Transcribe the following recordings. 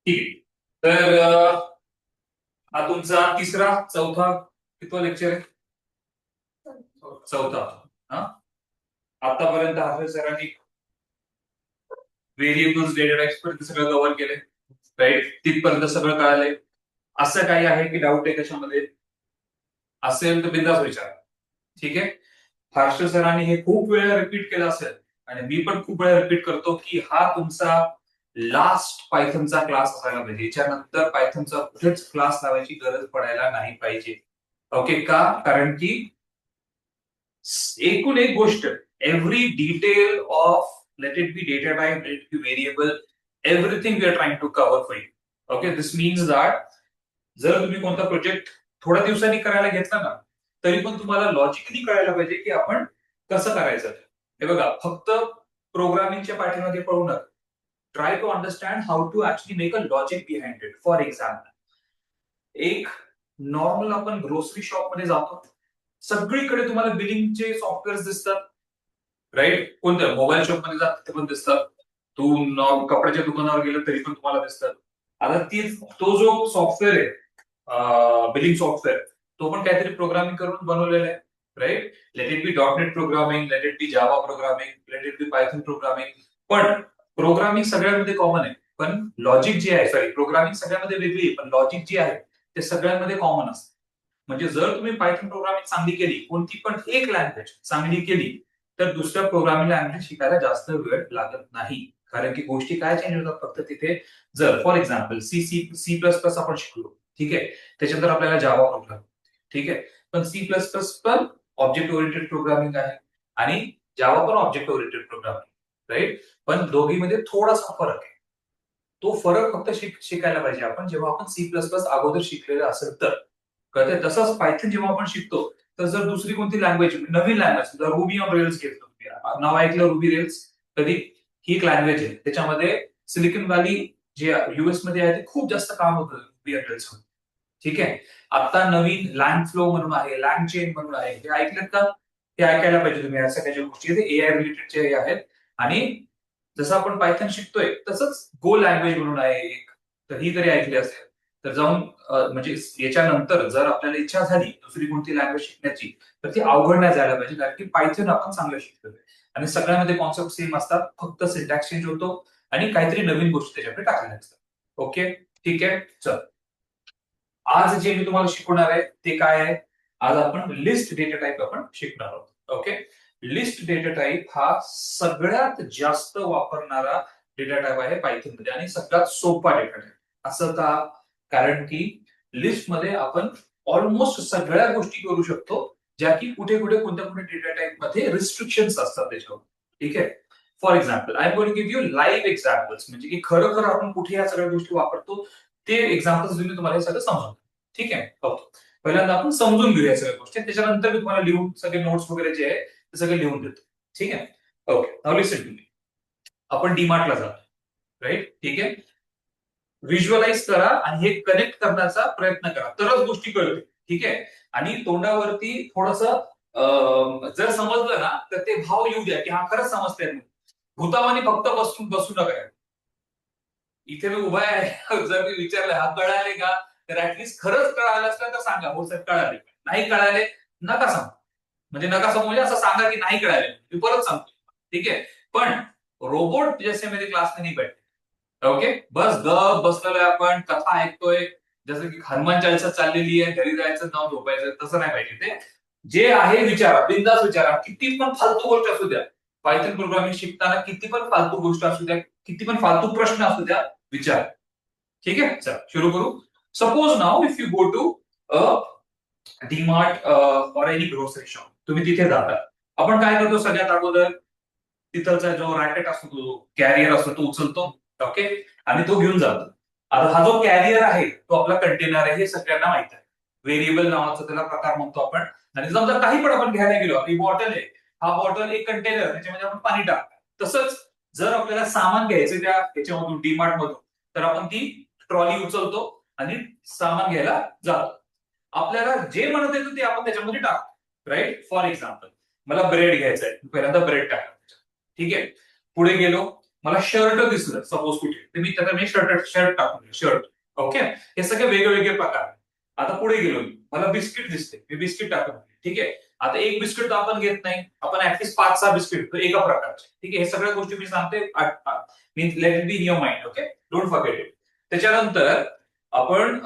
ठीक आहे. तर हा तुमचा तिसरा चौथा कितवा लेक्चर आहे? चौथा. हा, आतापर्यंत हाफिज सरांनी व्हेरिएबल्स डेटा टाइप्स पर्यंत सगळं कव्हर केलंय. राईट, तिथपर्यंत सगळं कळालंय. असं काही आहे की डाऊट आहे कशामध्ये? असेल तर बिंदास विचारा. ठीक आहे. हर्ष सरांनी हे खूप वेळा रिपीट केलं असेल आणि मी पण खूप वेळा रिपीट करतो की हा तुमचा लास्ट पायथनचा क्लास असायला पाहिजे. याच्यानंतर पायथनचा कुठेच क्लास लावायची गरज पडायला नाही पाहिजे. ओके का? कारण की एकूण एक गोष्ट, every detail of let it be data type, let it be variable, everything we are trying to cover for you. Okay, this means that जर तुम्ही कोणता प्रोजेक्ट थोड्या दिवसांनी करायला घेतला ना, तरी पण तुम्हाला लॉजिकली कळायला पाहिजे की आपण कसं करायचं. हे बघा, फक्त प्रोग्रामिंगच्या पाठीमागे पळू नका. Try to understand how to actually make a logic behind it. For example, एक नॉर्मल आपण ग्रोसरी शॉप मध्ये जातो, सगळीकडे तुम्हाला बिलिंगचे सॉफ्टवेअर दिसतात. राईट, कोणत्या मोबाईल शॉप मध्ये जात ते पण दिसतात. तू कपड्याच्या दुकानावर गेलं तरी पण तुम्हाला दिसतात. आता तो जो सॉफ्टवेअर आहे, बिलिंग सॉफ्टवेअर, तो पण काहीतरी प्रोग्रामिंग करून बनवलेला आहे. Right, let it be dot programming, let it be Java programming, let it be Python programming. पण प्रोग्रामिंग सगळ्यामध्ये कॉमन आहे. पण लॉजिक जे आहे, सॉरी, प्रोग्रामिंग सगळ्यामध्ये वेगळी आहे, पण लॉजिक जे आहे ते सगळ्यांमध्ये कॉमन असतं. म्हणजे जर तुम्ही पायथन प्रोग्रामिंग चांगली केली, कोणती पण एक लँग्वेज चांगली केली, तर दुसऱ्या प्रोग्रामिंग लँग्वेज शिकायला जास्त वेळ लागत नाही. कारण की गोष्टी काय चेंज होतात फक्त तिथे. जर for example C C C plus plus आपण शिकलो, ठीक आहे, त्याच्यानंतर आपल्याला जावा प्रोग्राम, ठीक आहे, पण सी प्लस प्लस पण ऑब्जेक्ट ओरिएंटेड प्रोग्रामिंग आहे आणि जावा पण ऑब्जेक्ट ओरिएंटेड प्रोग्रामिंग. राईट, पण दोघीमध्ये थोडासा फरक आहे. तो फरक फक्त शिकायला पाहिजे आपण, जेव्हा आपण सी प्लस प्लस अगोदर शिकलेलं असेल तर. कळतंय? तसंच पायथन जेव्हा आपण शिकतो, तर जर दुसरी कोणती language, Naveen language, ruby on rails घेतलं तुम्ही, नाव ऐकलं रुबी रेल्स कधी? ही एक लँग्वेज आहे, त्याच्यामध्ये सिलिकॉन व्हॅली जे युएस मध्ये आहे ते खूप जास्त काम होतं रुबी ऑन रेल्स. ठीक आहे. आता नवीन लँग फ्लो म्हणून आहे, लँग चेन म्हणून आहे, हे ऐकलेत का? हे ऐकायला पाहिजे तुम्ही. या सगळ्या ज्या गोष्टी ते एआय रिलेटेडचे आहेत. आणि जसं आपण पायथन शिकतोय तसंच गो लँग्वेज म्हणून आहे एक, तर ही जरी ऐकली असेल तर जाऊन म्हणजे याच्यानंतर जर आपल्याला इच्छा झाली दुसरी कोणती लँग्वेज शिकण्याची, तर ती अवघड नाही जायला पाहिजे, कारण की पायथन आपण चांगलं शिकतोय आणि सगळ्यामध्ये कॉन्सेप्ट सेम असतात, फक्त सिंटॅक्स चेंज होतो आणि काहीतरी नवीन गोष्टी त्याच्याकडे टाकल्या असतात. ओके, ठीक आहे. चल, आज जे मी तुम्हाला शिकवणार आहे ते काय आहे? आज आपण लिस्ट डेटा टाइप आपण शिकणार आहोत. ओके, लिस्ट डेटा टाइप हा सगळ्यात जास्त वापरणारा डेटा टाइप आहे पायथन मध्ये आणि सगळ्यात सोपा डेटा टाइप. असं का? कारण की लिस्ट मध्ये आपण ऑलमोस्ट सगळ्या गोष्टी करू शकतो, ज्या की कुठे कुठे कोणत्या कोणत्या डेटा टाइप मध्ये रिस्ट्रिक्शन्स असतात त्याच्यावर. ठीक आहे. For example, I am going to give you live examples, म्हणजे की खरं आपण कुठे या सगळ्या गोष्टी वापरतो ते एक्झाम्पल्स देऊन तुम्हाला हे सगळं समजून. ठीक आहे. ओके, पहिल्यांदा आपण समजून घेऊया सगळ्या गोष्टी, त्याच्यानंतर मी तुम्हाला लिहून सगळे नोट्स वगैरे जे आहे ते सगळे लिहून देतो. ठीक आहे. Okay, now listen to me. आपण डीमार्टला जातो. राईट, ठीक आहे. व्हिज्युअलाइज करा आणि हे कनेक्ट करण्याचा प्रयत्न करा, तरच गोष्टी कळतील. ठीक आहे. आणि तोंडावरती थोडस जर समजलं ना तर ते भाव येऊ द्या की हा खरंच समजतंय. भूतावानी फक्त बसून बसू नका. इथे मी उभा आहे, जर मी विचारलं हा कळाले का, तर ऍटलीस्ट खरंच कळालं असलं तर सांगा हो सर कळाले. नाही कळाले नका सांगू. म्हणजे नका सांगू म्हणजे असं सांगा की नाही कळाले, मी परत सांगतो. ठीक आहे. पण रोबोट जैसे मेरे क्लास में नहीं बैठे. ओके, बस गप बसलेलो आहे आपण, कथा ऐकतोय, जसं की हनुमान चालीसा चाललेली आहे, घरी जायचं नाव झोपायचं, तसं नाही पाहिजे ते. जे आहे विचारा, बिंदास विचारा, किती पण फालतू गोष्ट असू द्या. पायथन प्रोग्रामिंग शिकताना किती पण फालतू गोष्ट असू द्या, किती पण फालतू प्रश्न असू द्या, विचार. ठीक आहे. चला सुरू करू. Suppose now if you go to DMart or any grocery shop, तुम्ही तिथे जाता. आपण काय करतो सगळ्यात अगोदर? तिथलचा जो रॅकेट असतो, तो कॅरियर असतो, तो उचलतो. ओके, आणि तो घेऊन जातो. आता हा जो कॅरियर आहे तो आपला कंटेनर आहे, हे सगळ्यांना माहित आहे. व्हेरिएबल नावाचा त्याला प्रकार म्हणतो आपण. आणि समजा काही पण आपण घ्यायला गेलो, ही बॉटल आहे, हा बॉटल एक कंटेनर, त्याच्यामध्ये आपण पाणी टाकतो. तसंच जर आपल्याला सामान घ्यायचं त्या त्याच्यामधून डीमार्ट मधून, तर आपण ती ट्रॉली उचलतो आणि सामान घ्यायला जातो. आपल्याला जे म्हणत येतं ते आपण त्याच्यामध्ये टाकतो. राईट, फॉर एक्झाम्पल मला ब्रेड घ्यायचा आहे, पहिल्यांदा ब्रेड टाकतो. ठीक आहे. पुढे गेलो, मला शर्ट दिसलं सपोज कुठे, तर मी त्याचा मी शर्ट टाकून शर्ट. ओके, हे सगळे वेगवेगळे प्रकार. आता पुढे गेलो, मला बिस्किट दिसते, मी बिस्किट टाकून. ठीक आहे, आता एक बिस्किट तर आपण घेत नाही, आपण ऍटलीस्ट 5-6 बिस्किट एका प्रकारचे. ठीक आहे, हे सगळ्या गोष्टी मी सांगते, means late it be in your mind. Okay, don't forget it. त्याच्यानंतर आपण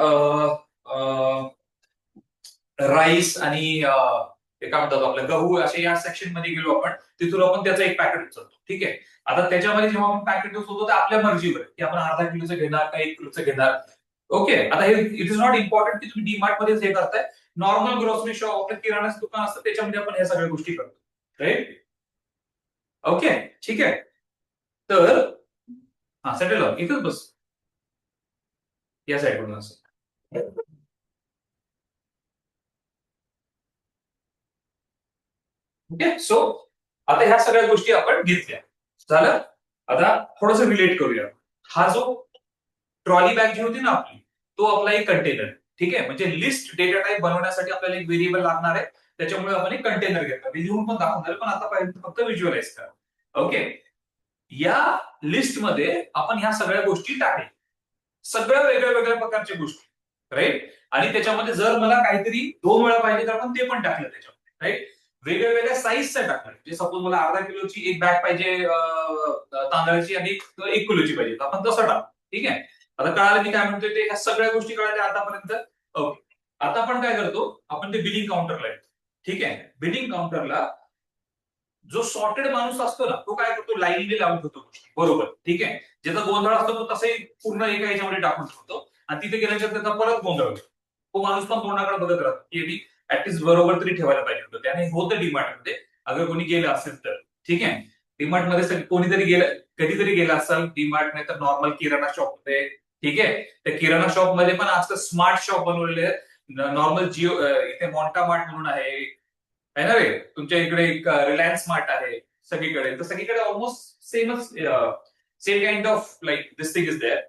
राईस आणि ते काय म्हणतात आपलं गहू असे या सेक्शन मध्ये गेलो आपण, तिथून आपण त्याचा एक पॅकेट उचलतो. ठीक आहे, आता त्याच्यामध्ये जेव्हा आपण पॅकेट उचलतो तर आपल्या मर्जीवर की आपण अर्धा किलोचं घेणार का 1 किलोचं घेणार. ओके, आता हे इट इज नॉट इम्पॉर्टंट की तुम्ही डीमार्ट मध्येच हे करताय. नॉर्मल ग्रोसरी शॉप, आपलं किराणाचं दुकान असतं त्याच्यामध्ये आपण ह्या सगळ्या गोष्टी करतो. राईट. ओके, ठीक आहे. तर हा सेटल इथंच बस, या साईडकडून असं. ओके, सो आता ह्या सगळ्या गोष्टी आपण घेतल्या. झालं. आता थोडंसं रिलेट करूया. हा जो ट्रॉली बॅग जी होती ना आपली, तो आपला एक कंटेनर. ठीक आहे, म्हणजे लिस्ट डेटा टाईप बनवण्यासाठी आपल्याला एक व्हेरिएबल लागणार आहे, त्याच्यामुळे आपण एक कंटेनर घेतला. मी लिहून पण दाखवणार, पण आता पाहिजे फक्त व्हिज्युअलाइज करा. ओके, या लिस्टमध्ये आपण ह्या सगळ्या गोष्टी टाकल्या, सगळ्या वेगळ्या वेगळ्या प्रकारच्या गोष्टी. राईट, आणि त्याच्यामध्ये जर मला काहीतरी 2 वेळा पाहिजे तर आपण ते पण टाकलं त्याच्यामध्ये. राईट, वेगळ्या वेगळ्या साईजचं टाकलं. म्हणजे सपोज मला अर्धा किलोची एक बॅग पाहिजे तांदळाची आणि 1 किलोची पाहिजे, तर आपण तसं टाकू. ठीक आहे, आता कळालं मी काय म्हणतोय ते, ह्या सगळ्या गोष्टी कळाल्या आतापर्यंत. ओके, आता आपण काय करतो, आपण ते बिलिंग काउंटरला येतो. ठीक आहे, बिलिंग काउंटरला जो सॉर्टेड माणूस असतो ना, तो काय करतो, लाईनीने लावून ठेवतो गोष्टी बरोबर. ठीक आहे, ज्याचा गोंधळ असतो तो तसंही पूर्ण एका ह्याच्यामध्ये टाकून ठेवतो, आणि तिथे गेल्याच्या त्याचा परत गोंधळ होतो. तो माणूस पण तोंडाकडे बघत राहतो की ऍटलीस्ट बरोबर तरी ठेवायला पाहिजे होतं. त्याने होतं डीमार्ट मध्ये, अगर कोणी गेलं असेल तर. ठीक आहे, डीमार्ट मध्ये कोणीतरी गेलं, कधीतरी गेलं असेल डीमार्ट नाही तर नॉर्मल किराणा शॉप मध्ये. ठीक आहे, त्या किराणा शॉप मध्ये पण आजकाल स्मार्ट शॉप बनवलेले आहेत. नॉर्मल जिओ इथे मोंटा मार्ट म्हणून आहे ना रे, तुमच्या इकडे एक रिलायन्स स्मार्ट आहे सगळीकडे, तर सगळीकडे ऑलमोस्ट सेमच, same kind of like this thing is there.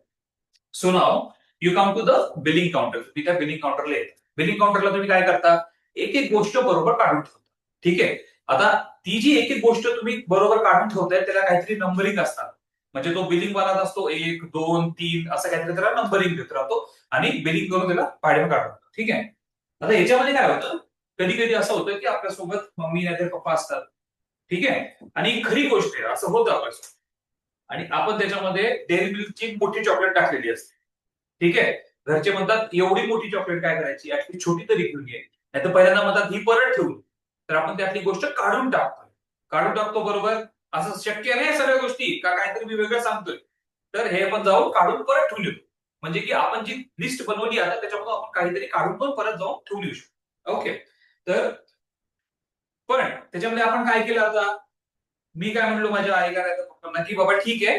So now you come to the billing counter. तुम्ही त्या बिलिंग काउंटरला येत, बिलिंग काउंटरला तुम्ही काय करता, एक एक गोष्ट बरोबर काढून ठेवता. ठीक आहे, आता ती जी एक एक गोष्ट तुम्ही बरोबर काढून ठेवताय त्याला काहीतरी नंबरिंग असतात. म्हणजे तो बिलिंग वाला असतो 1, 2, 3 असं काहीतरी त्याला नंबरिंग देत राहतो, आणि बिलिंग करून त्याला भाडे काढतो. ठीक आहे, आता याच्यामध्ये काय होतं, कधी कधी असं होतं की आपल्यासोबत मम्मी नाहीतर पप्पा असतात. ठीक आहे, आणि खरी गोष्ट आहे असं होतं आपल्यासोबत, आणि आपण त्याच्यामध्ये डेअरी मिल्कची मोठी चॉकलेट टाकलेली असते. ठीक आहे, घरचे म्हणतात एवढी मोठी चॉकलेट काय करायची, ऍटलीस्ट छोटी तरी घेऊन ये, नाही तर पहिल्यांदा म्हणतात ही परत ठेवू, तर आपण त्यातली गोष्ट काढून टाकतो. काढून टाकतो बरोबर. असं शक्य नाही सगळ्या गोष्टी का काहीतरी मी वेगळं सांगतोय, तर हे आपण जाऊन काढून परत ठेवून येतो. म्हणजे की आपण जी लिस्ट बनवली आता त्याच्यामधून आपण काहीतरी काढून पण परत जाऊन ठेवून येऊ शकतो. ओके, तर पण त्याच्यामध्ये आपण काय केलं आता, मी काय म्हणलो माझ्या आईला नाही तर पप्पांना की बाबा ठीक आहे,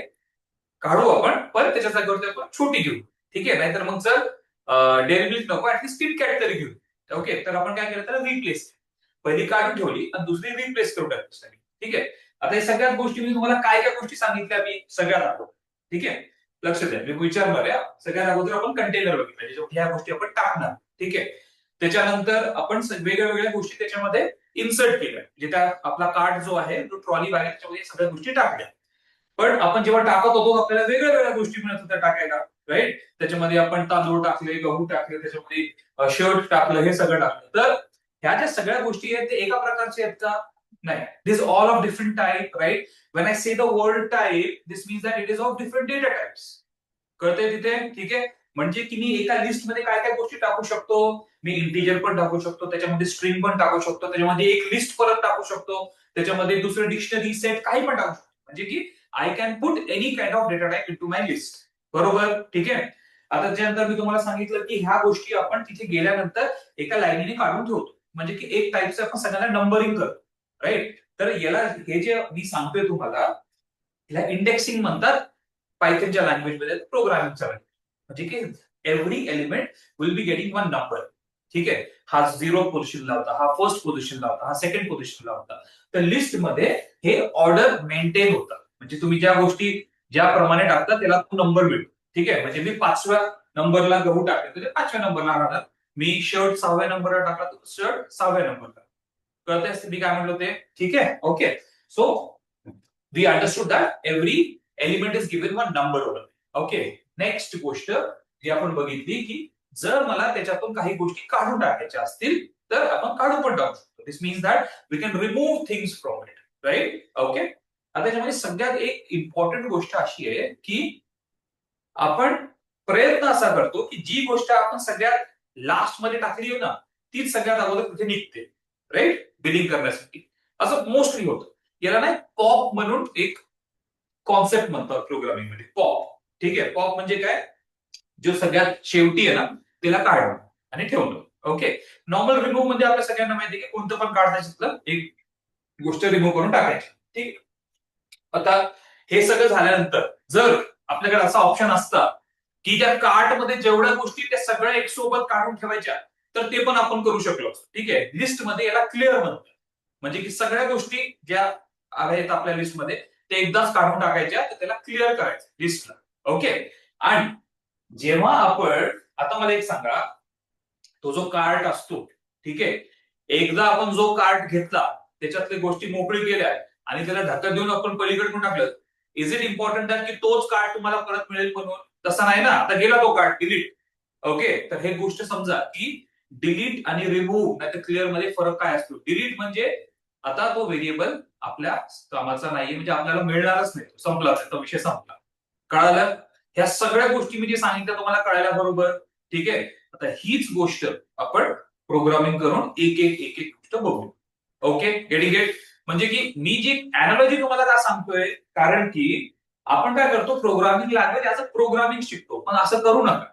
काढू आपण, पण त्याच्या जागेवरती आपण छोटी घेऊ. ठीक आहे, नाहीतर मग चल डेअरी मिल्क नको, ऍटलीस्ट किटकॅट तरी घेऊ. ओके, तर आपण काय केलं, तर रिप्लेस, पहिली काढून ठेवली आणि दुसरी रिप्लेस करून टाकली. ठीक आहे, आता हे सगळ्याच गोष्टी मी तुम्हाला काय काय गोष्टी सांगितल्या मी सगळ्यात दाखवतो. ठीक आहे, लक्ष द्या, मी विचारणार आहे. सगळ्यात अगोदर आपण कंटेनर बघितलं ज्याच्यामध्ये ह्या गोष्टी आपण टाकणार. ठीक आहे, त्याच्यानंतर आपण वेगळ्या वेगळ्या गोष्टी त्याच्यामध्ये इन्सर्ट केल्या, म्हणजे त्या आपला कार्ड जो आहे तो ट्रॉली बॅग त्याच्यामध्ये सगळ्या गोष्टी टाकल्या. पण आपण जेव्हा टाकत होतो आपल्याला वेगळ्या वेगळ्या गोष्टी मिळत होत्या टाकायला. राईट, त्याच्यामध्ये आपण तांदूळ टाकले, गहू टाकले, त्याच्यामध्ये शर्ट टाकलं, हे सगळं टाकलं. तर ह्या ज्या सगळ्या गोष्टी आहेत ते एका प्रकारचे आहेत का, नाही. This all of different type. Right, when I say the word type this means that it is of different data types. कळतंय तिथे. ठीक आहे, म्हणजे की मी एका लिस्ट मध्ये काय काय गोष्टी टाकू शकतो, मी इंटिजर पण टाकू शकतो, त्याच्यामध्ये स्ट्रिंग पण टाकू शकतो, त्याच्यामध्ये एक लिस्ट परत टाकू शकतो, त्याच्यामध्ये दुसरं डिक्शनरी सेट काही पण टाकू शकतो. म्हणजे की I can put any kind of data type into my list. बरोबर. ठीक आहे, आता त्याच्यानंतर मी तुम्हाला सांगितलं की ह्या गोष्टी आपण तिथे गेल्यानंतर एका लाईनीने काढून ठेवतो, म्हणजे की एक टाईपचं आपण सगळ्यांना नंबरिंग करतो. राईट, तर याला हे जे मी सांगतोय तुम्हाला, याला इंडेक्सिंग म्हणतात पायथनच्या लँग्वेजमध्ये, प्रोग्रामिंगच्या लँग्वेज. म्हणजे की every element will be getting one number. ठीक आहे, हा 0 पोझिशनला होता, हा फर्स्ट पोझिशनला होता, हा सेकंड पोझिशनला होता. तर लिस्टमध्ये हे ऑर्डर मेंटेन होतं, म्हणजे तुम्ही ज्या गोष्टी ज्याप्रमाणे टाकता त्याला तो नंबर मिळतो. ठीक आहे, म्हणजे मी 5व्या नंबरला गहू टाकले तर 5व्या नंबरला राहणार. मी शर्ट 6व्या नंबरला टाकला तर शर्ट 6व्या नंबरला. कळतंय मी काय म्हणलो ते. ठीक आहे, okay. So we understood that every element is given one number. Okay. Next गोष्ट जी आपण बघितली की जर मला त्याच्यातून काही गोष्टी काढून टाकायच्या असतील तर आपण काढून पण टाकू शकतो. This means that we can remove things from it. Right. Okay. आता त्याच्यामध्ये सगळ्यात एक इम्पॉर्टंट गोष्ट अशी आहे की आपण प्रयत्न असा करतो की जी गोष्ट आपण सगळ्यात लास्ट मध्ये टाकली हो ना तीच सगळ्यात अगोदर तिथे निघते. राईट. बिलिंग करण्यासाठी असं मोस्टली होतं. याला नाही पॉप म्हणून एक कॉन्सेप्ट म्हणतात प्रोग्रामिंग मध्ये. पॉप. ठीक आहे. पॉप म्हणजे काय, जो सगळ्यात शेवटी आहे ना तिला काढणं आणि ठेवणं. ओके. नॉर्मल रिमूव्ह म्हणजे आपल्या सगळ्यांना माहिती आहे की कोणतं पण काढण्याचं एक गोष्ट रिमूव्ह करून टाकायची. ठीक. आता हे सगळं झाल्यानंतर जर आपल्याकडे असा ऑप्शन असता की त्या कार्टमध्ये जेवढ्या गोष्टी त्या सगळ्या एक सोबत काढून ठेवायच्या तर ते पण आपण करू शकलो. ठीक आहे. लिस्ट मध्ये याला क्लिअर म्हणतात. म्हणजे की सगळ्या गोष्टी ज्या आहेत आपल्या लिस्टमध्ये ते एकदाच काढून टाकायच्या तर त्याला क्लिअर करायचं लिस्टला. ओके. आणि जेव्हा आपण आता मला एक सांगा, तो जो कार्ट असतो, ठीक आहे, एकदा आपण जो कार्ट घेतला त्याच्यातल्या गोष्टी मोकळी केल्या आणि त्याला ढक्कन देऊन आपण पलीकडून टाकलं, इज इट इम्पॉर्टंट की तोच कार्ट तुम्हाला परत मिळेल म्हणून? तसा नाही ना. आता गेला तो कार्ट, डिलीट. ओके. तर हे गोष्ट समजा की डिलीट आणि रिमूव्ह नाही तर क्लिअर मध्ये फरक काय असतो. डिलीट म्हणजे आता तो व्हेरिएबल आपल्या कामाचा नाहीये, म्हणजे आपल्याला मिळणारच नाही, संपला, तो विषय संपला. कळालं? ह्या सगळ्या गोष्टी मी जे सांगितलं तुम्हाला कळायला बरोबर. ठीक आहे. आता हीच गोष्ट आपण प्रोग्रामिंग करून एक एक एक एक गोष्ट बघू. ओके. Getting it? म्हणजे की मी जी अॅनालॉजी तुम्हाला का सांगतोय, कारण की आपण काय करतो, programming language as a programming शिकतो, पण असं करू नका.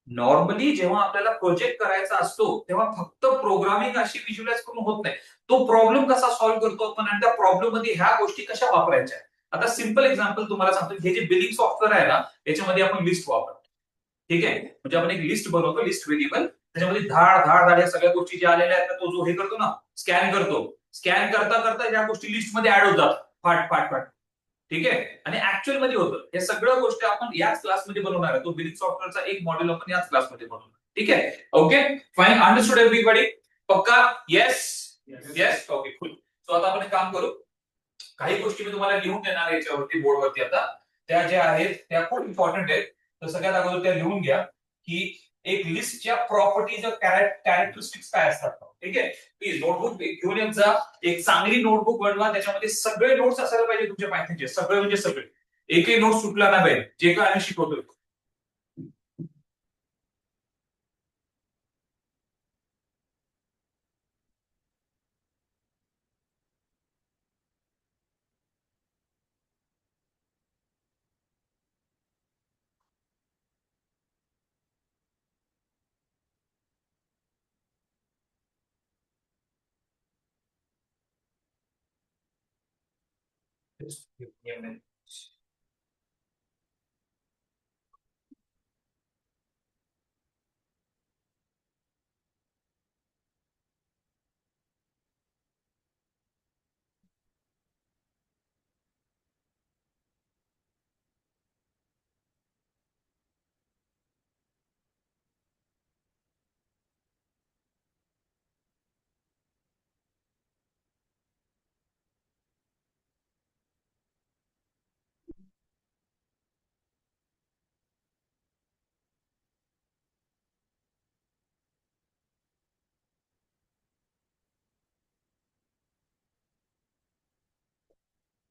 नॉर्मली जेव्हा आपल्याला प्रोजेक्ट करायचा असतो तेव्हा फक्त प्रोग्रामिंग अशी व्हिज्युअलाइज करून होत नाही. तो प्रॉब्लेम कसा सॉल्व्ह करतो आपण आणि त्या प्रॉब्लेम मध्ये ह्या गोष्टी कशा वापरायच्या. आता सिम्पल एक्झाम्पल तुम्हाला सांगतो, हे जे बिलिंग सॉफ्टवेअर आहे ना याच्यामध्ये आपण लिस्ट वापरतो. ठीक आहे. म्हणजे आपण एक लिस्ट बनवतो, लिस्ट व्हेरिएबल, त्याच्यामध्ये धाड धाड धाड या सगळ्या गोष्टी ज्या आलेल्या आहेत तो जो हे करतो ना, स्कॅन करतो. स्कॅन करता करता या गोष्टी लिस्टमध्ये ऍड होतात, फाट फाट फाट. ठीक आहे. आणि ऍक्च्युअल मध्ये होतं हे सगळं गोष्ट आपण याच क्लासमध्ये बनवणार आहे. तो बिलिंग सॉफ्टवेअरचा एक मॉडेल आपण याच क्लासमध्ये बनवणार. ठीक आहे. ओके. फाईन. Understood everybody? पक्का? Yes. Yes. Okay. Full. So आता आपण एक काम करू, काही गोष्टी मी तुम्हाला लिहून देणार याच्यावरती बोर्डवरती. आता त्या ज्या आहेत त्या खूप इम्पॉर्टंट आहेत. तर सगळ्यात अगोदर त्या लिहून घ्या की एक लिस्टच्या प्रॉपर्टीज कॅरेक्टरिस्टिक्स काय असतात. ठीक आहे. प्लीज नोटबुक घेऊन येत जा. एक चांगली नोटबुक बनवा, त्याच्यामध्ये सगळे नोट्स असायला पाहिजे तुमच्या पायथनचे, सगळे म्हणजे सगळे. एकही नोट सुटला नाही पाहिजे जे काय आम्ही शिकवतोय.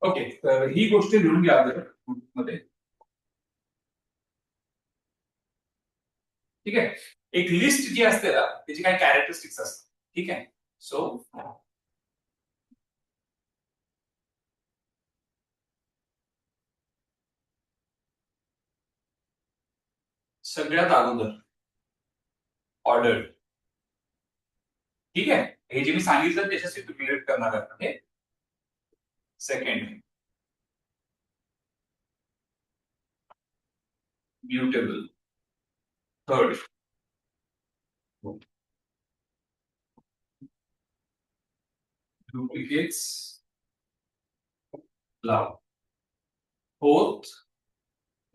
ओके. तर ही गोष्ट लिहून घ्या मध्ये. ठीक आहे. एक लिस्ट जी असते ना त्याची काही कॅरेक्टरिस्टिक्स असतात. ठीक आहे. सो सगळ्यात अगोदर ऑर्डर. ठीक आहे. हे जे मी सांगितलं त्याच्याशी तू रिलेट करणार आहे. Second, mutable. थर्ड, डुप्लिकेट्स लाव. Fourth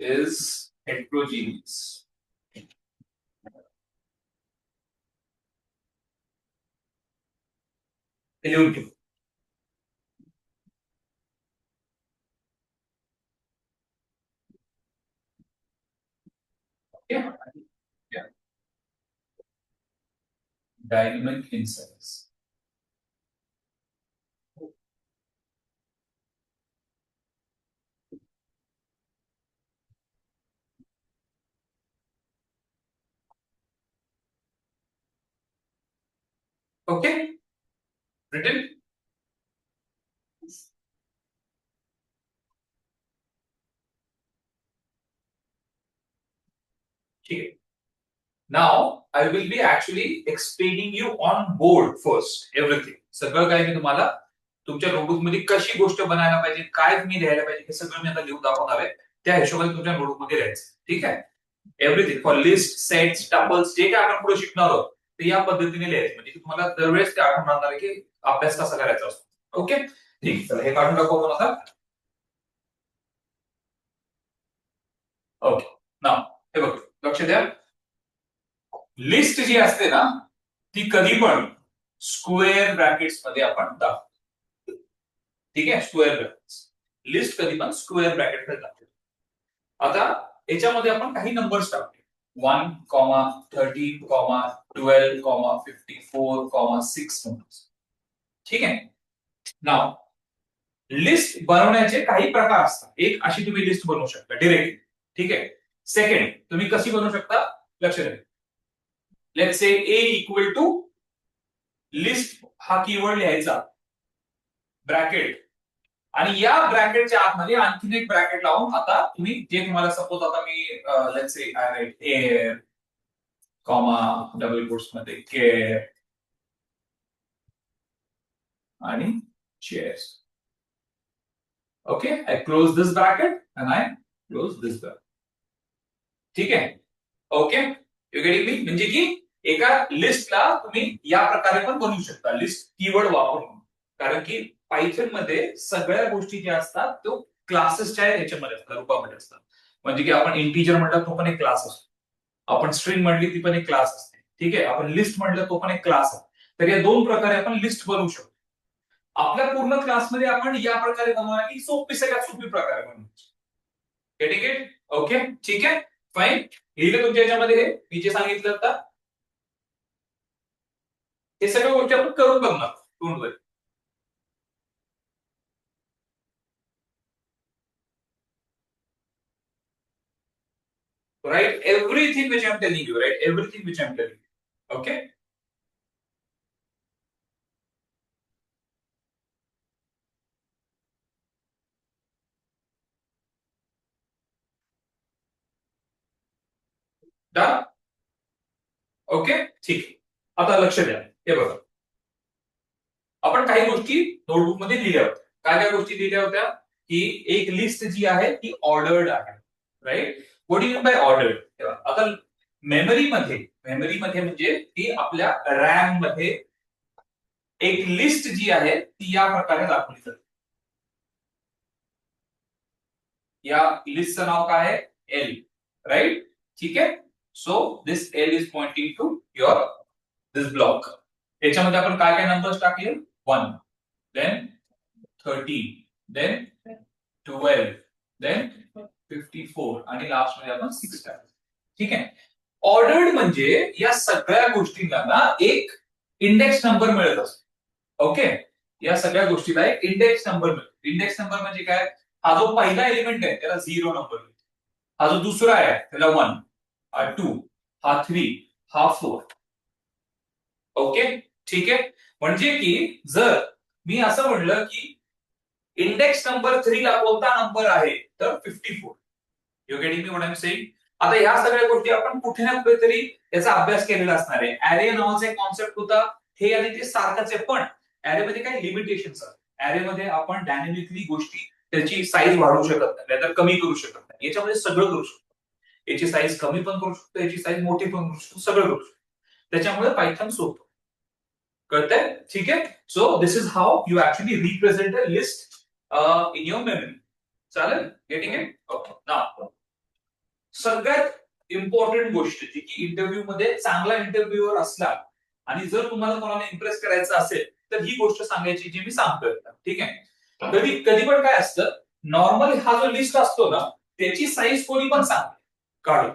is heterogeneous. हे लिहून ठेव. Dynamic insights. Okay, written. ठीक आहे. Now I will be actually explaining you on board first everything. सगळं काही मी तुम्हाला तुमच्या नोटबुक मध्ये कशी गोष्ट बनायला पाहिजे, काय तुम्ही लिहायला पाहिजे, हे सगळं मी आता लिहून दाखवणार आहे. त्या हिशोबाने तुमच्या नोटबुक मध्ये लिहायचं. ठीक आहे. Everything for list, sets, tuples जे काय आपण पुढे शिकणार आहोत ते या पद्धतीने लिहायचं, म्हणजे तुम्हाला दरवेळेस ते आठवण राहणार आहे की अभ्यास कसा करायचा असतो. ओके, ठीक. चला हे काढून टाकू आपण आता. ओके, नाव हे बघ, लक्ष द्या. लिस्ट जी असते ना ती कधी पण स्क्वेअर ब्रॅकेट्स मध्ये आपण दाखवतो. ठीक आहे, स्क्वेअर ब्रॅकेट्स. लिस्ट कधी पण स्क्वेअर ब्रॅकेट मध्ये दाखवतो. आता याच्यामध्ये आपण काही नंबर्स टाकतो. 1, 13, 12, 54, 6 नंबर्स. ठीक आहे. नाव लिस्ट बनवण्याचे काही प्रकार असतात. एक अशी तुम्ही लिस्ट बनवू शकता डायरेक्टली. ठीक आहे. सेकंड, तुम्ही कशी बनवू शकता, लक्ष द्या. Let's say a equal to list हा कीवर्ड लिहायचा, ब्रॅकेट, आणि या ब्रॅकेटच्या आतमध्ये आणखीन एक ब्रॅकेट लावून आता तुम्ही जे तुम्हाला सपोज आता मी let's say I write air comma double quotes मध्ये केअर आणि chairs. Okay, I close this bracket and I close this bracket. ठीक आहे. Okay, you getting me? म्हणजे की एका लिस्टला तुम्ही या प्रकारे पण बनवू शकता, लिस्ट कीवर्ड वापरून. कारण की पायथन मध्ये सगळ्या गोष्टी ज्या असतात तो क्लासेसच्या याच्यामध्ये असतात, रूपामध्ये असतात. म्हणजे की आपण इंटीजर म्हटलं तो पण एक क्लास असतो, आपण स्ट्रिंग म्हटली ती पण एक क्लास असते. ठीक आहे, आपण लिस्ट म्हटलं तो पण एक क्लास आहे. तर या दोन प्रकारे आपण लिस्ट बनवू शकतो. आपल्या पूर्ण क्लासमध्ये आपण या प्रकारे बनवणार की सोपी, सगळ्यात सोपी प्रकारे बनवायची. Getting it? ओके, ठीक आहे, फाईन. लिहिलं तुमच्या याच्यामध्ये हे मी जे सांगितलं आता, हे सगळ्या गोष्टी आपण करून बघणार. Don't worry. Write everything which I'm telling you. Write everything which I'm telling you. Okay? Done? Okay, ठीक. आता लक्ष द्या. हे बघा, आपण काही गोष्टी नोटबुक मध्ये लिहिल्या होत्या. काय काय गोष्टी लिहिल्या होत्या की एक लिस्ट जी आहे ती ऑर्डर्ड आहे. Right? What you mean by ordered? आता मेमरी मध्ये म्हणजे की आपल्या रॅम मध्ये एक लिस्ट जी आहे ती या प्रकारे दाखवली जाते. या लिस्टचं नाव काय आहे? एल. राईट? ठीक आहे. So this L is pointing to your this block. याच्यामध्ये आपण काय काय नंबर्स टाकले? 1, देन 13, देन 12, देन 54 आणि लास्ट मध्ये आपण 6 टाकले. ठीक आहे. ऑर्डर्ड म्हणजे या सगळ्या गोष्टींना ना एक इंडेक्स नंबर मिळत असतो. ओके, या सगळ्या गोष्टीला एक इंडेक्स नंबर मिळतो. इंडेक्स नंबर म्हणजे काय? हा जो पहिला एलिमेंट आहे त्याला 0 नंबर मिळतो. हा जो दुसरा आहे त्याला 1, हा 2, हा 3, हा 4. ओके, ठीक आहे. म्हणजे की जर मी असं म्हणलं की इंडेक्स नंबर 3 ला कोणता नंबर आहे, तर 54. You getting me what I am saying? आता ह्या सगळ्या गोष्टी आपण कुठे ना कुठेतरी याचा अभ्यास केलेला असणार आहे. ऍरे नावाचा एक कॉन्सेप्ट होता, हे आणि ते सारखंच आहे, पण ऍरे मध्ये काही लिमिटेशन्स आहेत. ऍरे मध्ये आपण डायनॅमिकली गोष्टी त्याची साईज वाढवू शकत नाही, नाहीतर कमी करू शकत नाही. याच्यामध्ये सगळं करू शकतो. याची साईज कमी पण करू शकतो, याची साईज मोठी पण करू शकतो, सगळं करू शकतो. त्याच्यामुळे पायथन सोपं. कळतंय? ठीक आहे. So this is how you actually represent a list in your memory. चालेल? Getting it? ओके. नाउ सगळ्यात इम्पॉर्टंट गोष्ट जी की इंटरव्ह्यू मध्ये चांगला इंटरव्ह्यूअर असला आणि जर तुम्हाला कोणाला इम्प्रेस करायचं असेल तर ही गोष्ट सांगायची जी मी सांगतोय. ठीक आहे. कधी कधी पण काय असतं, नॉर्मल हा जो लिस्ट असतो ना त्याची साईज कोणी पण सांगते काढून.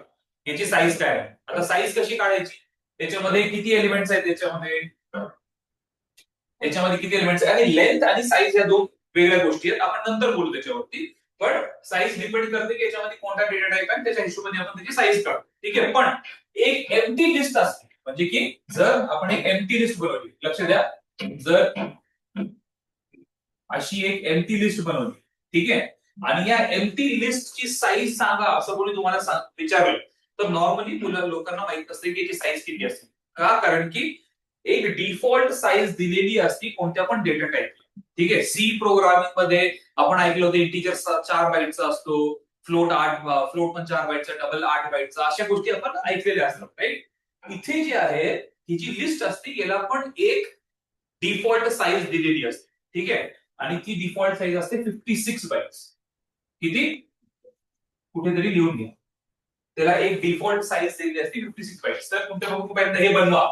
याची साईज काय आहे. आता साईज कशी काढायची, त्याच्यामध्ये किती एलिमेंट्स आहेत, याच्यामध्ये किती एलिमेंट्स आहेत, आणि लेंथ आणि साईज या दोन वेगळ्या गोष्टी आहेत, आपण नंतर बोलू त्याच्यावरती. पण साईज डिपेंड करते की याच्यामध्ये कोणता डेटा टाइप आहे, त्याच्या हिशोबाने आपण त्याची साईज काढतो. ठीक आहे, पण एक एम्प्टी लिस्ट असते, म्हणजे की जर आपण एक एम्प्टी लिस्ट बनवली, लक्ष द्या, जर अशी एक एम्प्टी लिस्ट बनवली, ठीक आहे, आणि या एम्प्टी लिस्टची साईज सांगा असं कोणी तुम्हाला विचारलं, तर नॉर्मली लोकांना माहित असते की याची साईज किती असते. का? कारण की एक डिफॉल्ट साईज दिलेली असती कोणत्या पण डेटा टाइप. ठीक आहे, सी प्रोग्रामिंग मध्ये आपण ऐकलं होतं इंटिजर 4 बाईटचा असतो, फ्लोट पण 4 बाईटचा, डबल 8 बाईटचा, अशा गोष्टी आपण ऐकलेल्या असतात, राईट. इथे जे आहे ही जी लिस्ट असते याला पण एक डिफॉल्ट साईज दिलेली असते. ठीक आहे, आणि ती डिफॉल्ट साईज असते 56 बाईट्स. किती? कुठेतरी लिहून घ्या, त्याला एक डिफॉल्ट साईज दिलेली असते 56 बाईट्स. तर तुमच्या बघूपर्यंत हे बनवा,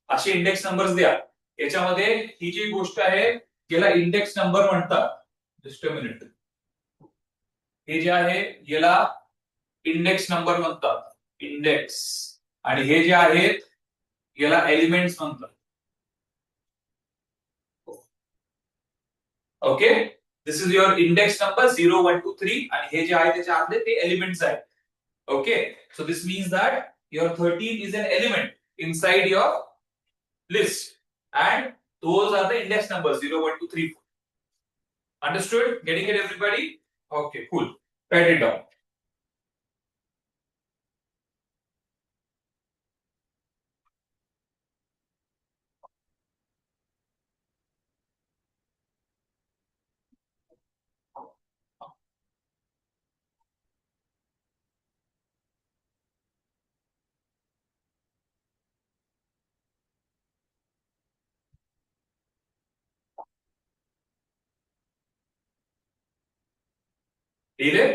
असे इंडेक्स नंबर्स द्या. याच्यामध्ये ही जी गोष्ट आहे याला इंडेक्स नंबर म्हणतात. जस्ट अ मिनिट, हे जे आहे याला इंडेक्स नंबर म्हणतात, इंडेक्स. आणि हे जे आहेत याला एलिमेंट्स म्हणतात. Okay, this is your index number 0, 1, 2, 3, आणि हे जे आहे त्याच्या आतले ते एलिमेंट्स आहेत. Okay, so this means that your 13 is an element inside your list, and those are the index numbers 0, 1, 2, 3, 4. Understood? Getting it, everybody? Okay, cool. Write it down. लिहिले?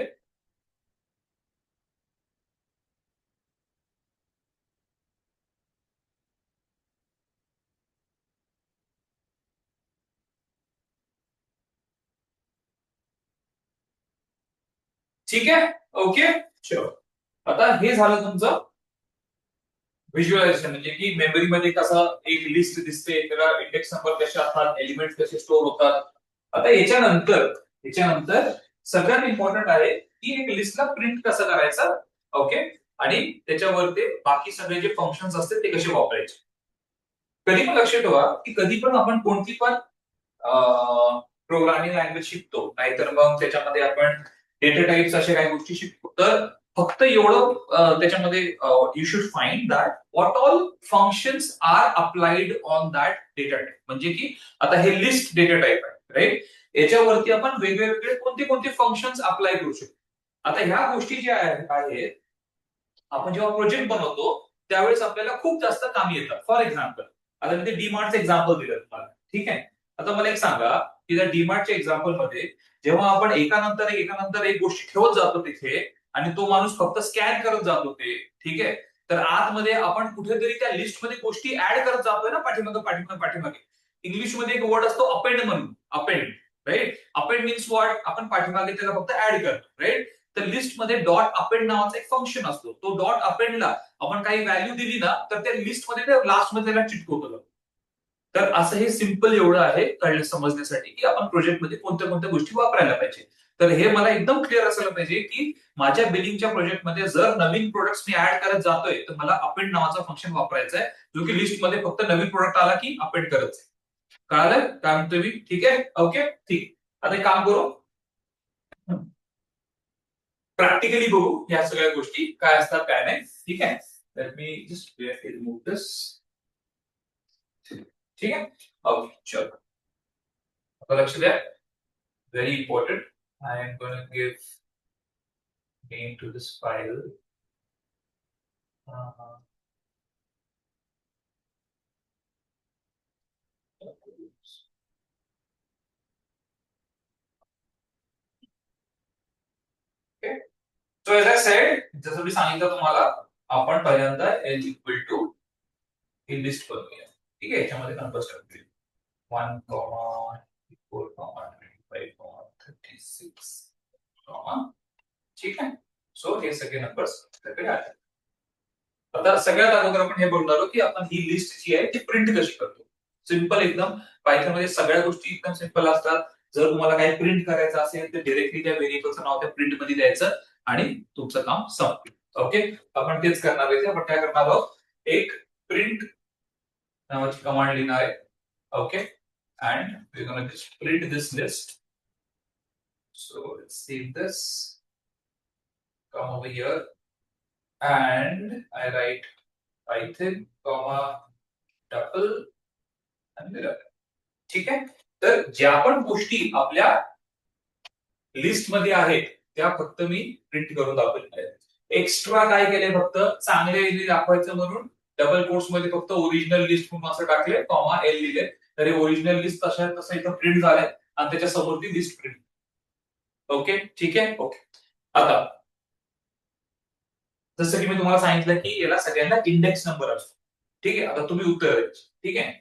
ठीक आहे, ओके, चलो. आता हे झालं तुमचं व्हिज्युअलायझेशन, म्हणजे की मेमरीमध्ये कसं एक लिस्ट दिसते, त्याला इंडेक्स नंबर कसे असतात, एलिमेंट कसे स्टोअर होतात. आता याच्यानंतर सगळ्यात इम्पॉर्टंट आहे की एक लिस्टला प्रिंट कसं करायचं. ओके, आणि त्याच्यावरती बाकी सगळे जे फंक्शन्स असतात ते कसे वापरायचे. कधी पण लक्ष ठेवा की कधी पण आपण कोणती पण प्रोग्रामिंग लँग्वेज शिकतो, नाहीतर मग त्याच्यामध्ये आपण डेटा टाइप्स अशा काही गोष्टी शिकतो, तर फक्त एवढं त्याच्यामध्ये you should find that what all functions are applied on that data type. म्हणजे की आता हे लिस्ट डेटा टाइप आहे, राईट, याच्यावरती आपण वेगवेगळे कोणते कोणते फंक्शन्स अप्लाय करू शकतो. आता ह्या गोष्टी ज्या आहेत आपण जेव्हा प्रोजेक्ट बनवतो त्यावेळेस आपल्याला खूप जास्त कामी येतात. फॉर एक्झाम्पल, आता मी ते डीमार्टचं एक्झाम्पल दिलं तुम्हाला, ठीक आहे. आता मला एक सांगा की त्या डीमार्टच्या एक्झाम्पल मध्ये जेव्हा आपण एकानंतर एक गोष्टी ठेवत जातो तिथे, आणि तो माणूस फक्त स्कॅन करत जातो ते, ठीक आहे, तर आतमध्ये आपण कुठेतरी त्या लिस्टमध्ये गोष्टी ऍड करत जातोय ना, पाठीमागे. इंग्लिशमध्ये एक वर्ड असतो अपेंड म्हणून, append, right. Append means what, आपण पाठीमागे त्याला फक्त ऍड करतो, राईट. तर लिस्टमध्ये डॉट अपेंड नावाचा एक फंक्शन असतो. तो डॉट अपेंडला आपण काही व्हॅल्यू दिली ना, तर त्या लिस्टमध्ये ते लास्टमध्ये त्याला चिटकवतो. तर असं हे सिंपल एवढं आहे कळलं समजण्यासाठी की आपण प्रोजेक्टमध्ये कोणत्या कोणत्या गोष्टी वापरायला पाहिजे. तर हे मला एकदम क्लिअर असायला पाहिजे की माझ्या बिलिंगच्या प्रोजेक्टमध्ये जर नवीन प्रोडक्ट्स मी ऍड करत जातोय तर मला अपेंड नावाचा फंक्शन वापरायचा आहे, जो की लिस्टमध्ये फक्त नवीन प्रोडक्ट आला की अपेंड करत. कळालं काय म्हणतोय मी? ठीक आहे, ओके, ठीक. आता एक काम करू, प्रॅक्टिकली बघू या सगळ्या गोष्टी काय असतात काय नाही. ठीक आहे, let me just remove this. ठीक आहे, ओके, चलो. आता लक्ष द्या, very important. I am going to give name to this file. Uh, okay. So as I said, जसं मी सांगितलं तुम्हाला, आपण पहिल्यांदा l इक्वल टू ही लिस्ट बनवूया. ठीक आहे, याच्यामध्ये नंबर्स टाकूया 1, 4, 35, 36, ठीक आहे. सो हे सगळे नंबर्स आपल्याकडे आहेत. आता सगळ्यात अगोदर आपण हे बोलणार आहोत की आपण ही लिस्ट जी आहे ती प्रिंट कशी करतो. सिंपल एकदम. पायथन मध्ये सगळ्या गोष्टी एकदम सिंपल असतात. जर तुम्हाला काही प्रिंट करायचं असेल तर डायरेक्टली त्या व्हेरिएबलचं नाव त्या प्रिंट मध्ये द्यायचं आणि तुमचं काम संपलं. ओके, आपण तेच करणार आहे. आपण काय करणार आहोत, एक प्रिंट नावाची कमांड लिहिणार आहे. Okay, and we gonna just print this list. So let's save this, come over here and I write Python, tuple and mirror. ठीक आहे. तर ज्या पण गोष्टी आपल्या लिस्ट मध्ये आहेत त्या फक्त मी प्रिंट करून दाखवलेल्या आहेत. एक्स्ट्रा काय केले, फक्त चांगले दाखवायचं म्हणून डबल कोट्स मध्ये फक्त ओरिजिनल लिस्ट म्हणून असं टाकले, कॉमा एल लिहिले, तर हे ओरिजिनल लिस्ट तशा तसं इथं प्रिंट झालंय आणि त्याच्या समोर ती लिस्ट प्रिंट. ओके, ठीक आहे. ओके, आता जसं की मी तुम्हाला सांगितलं की याला सगळ्यांना इंडेक्स नंबर असतो. ठीक आहे. आता तुम्ही उत्तर द्यायचं. ठीक आहे.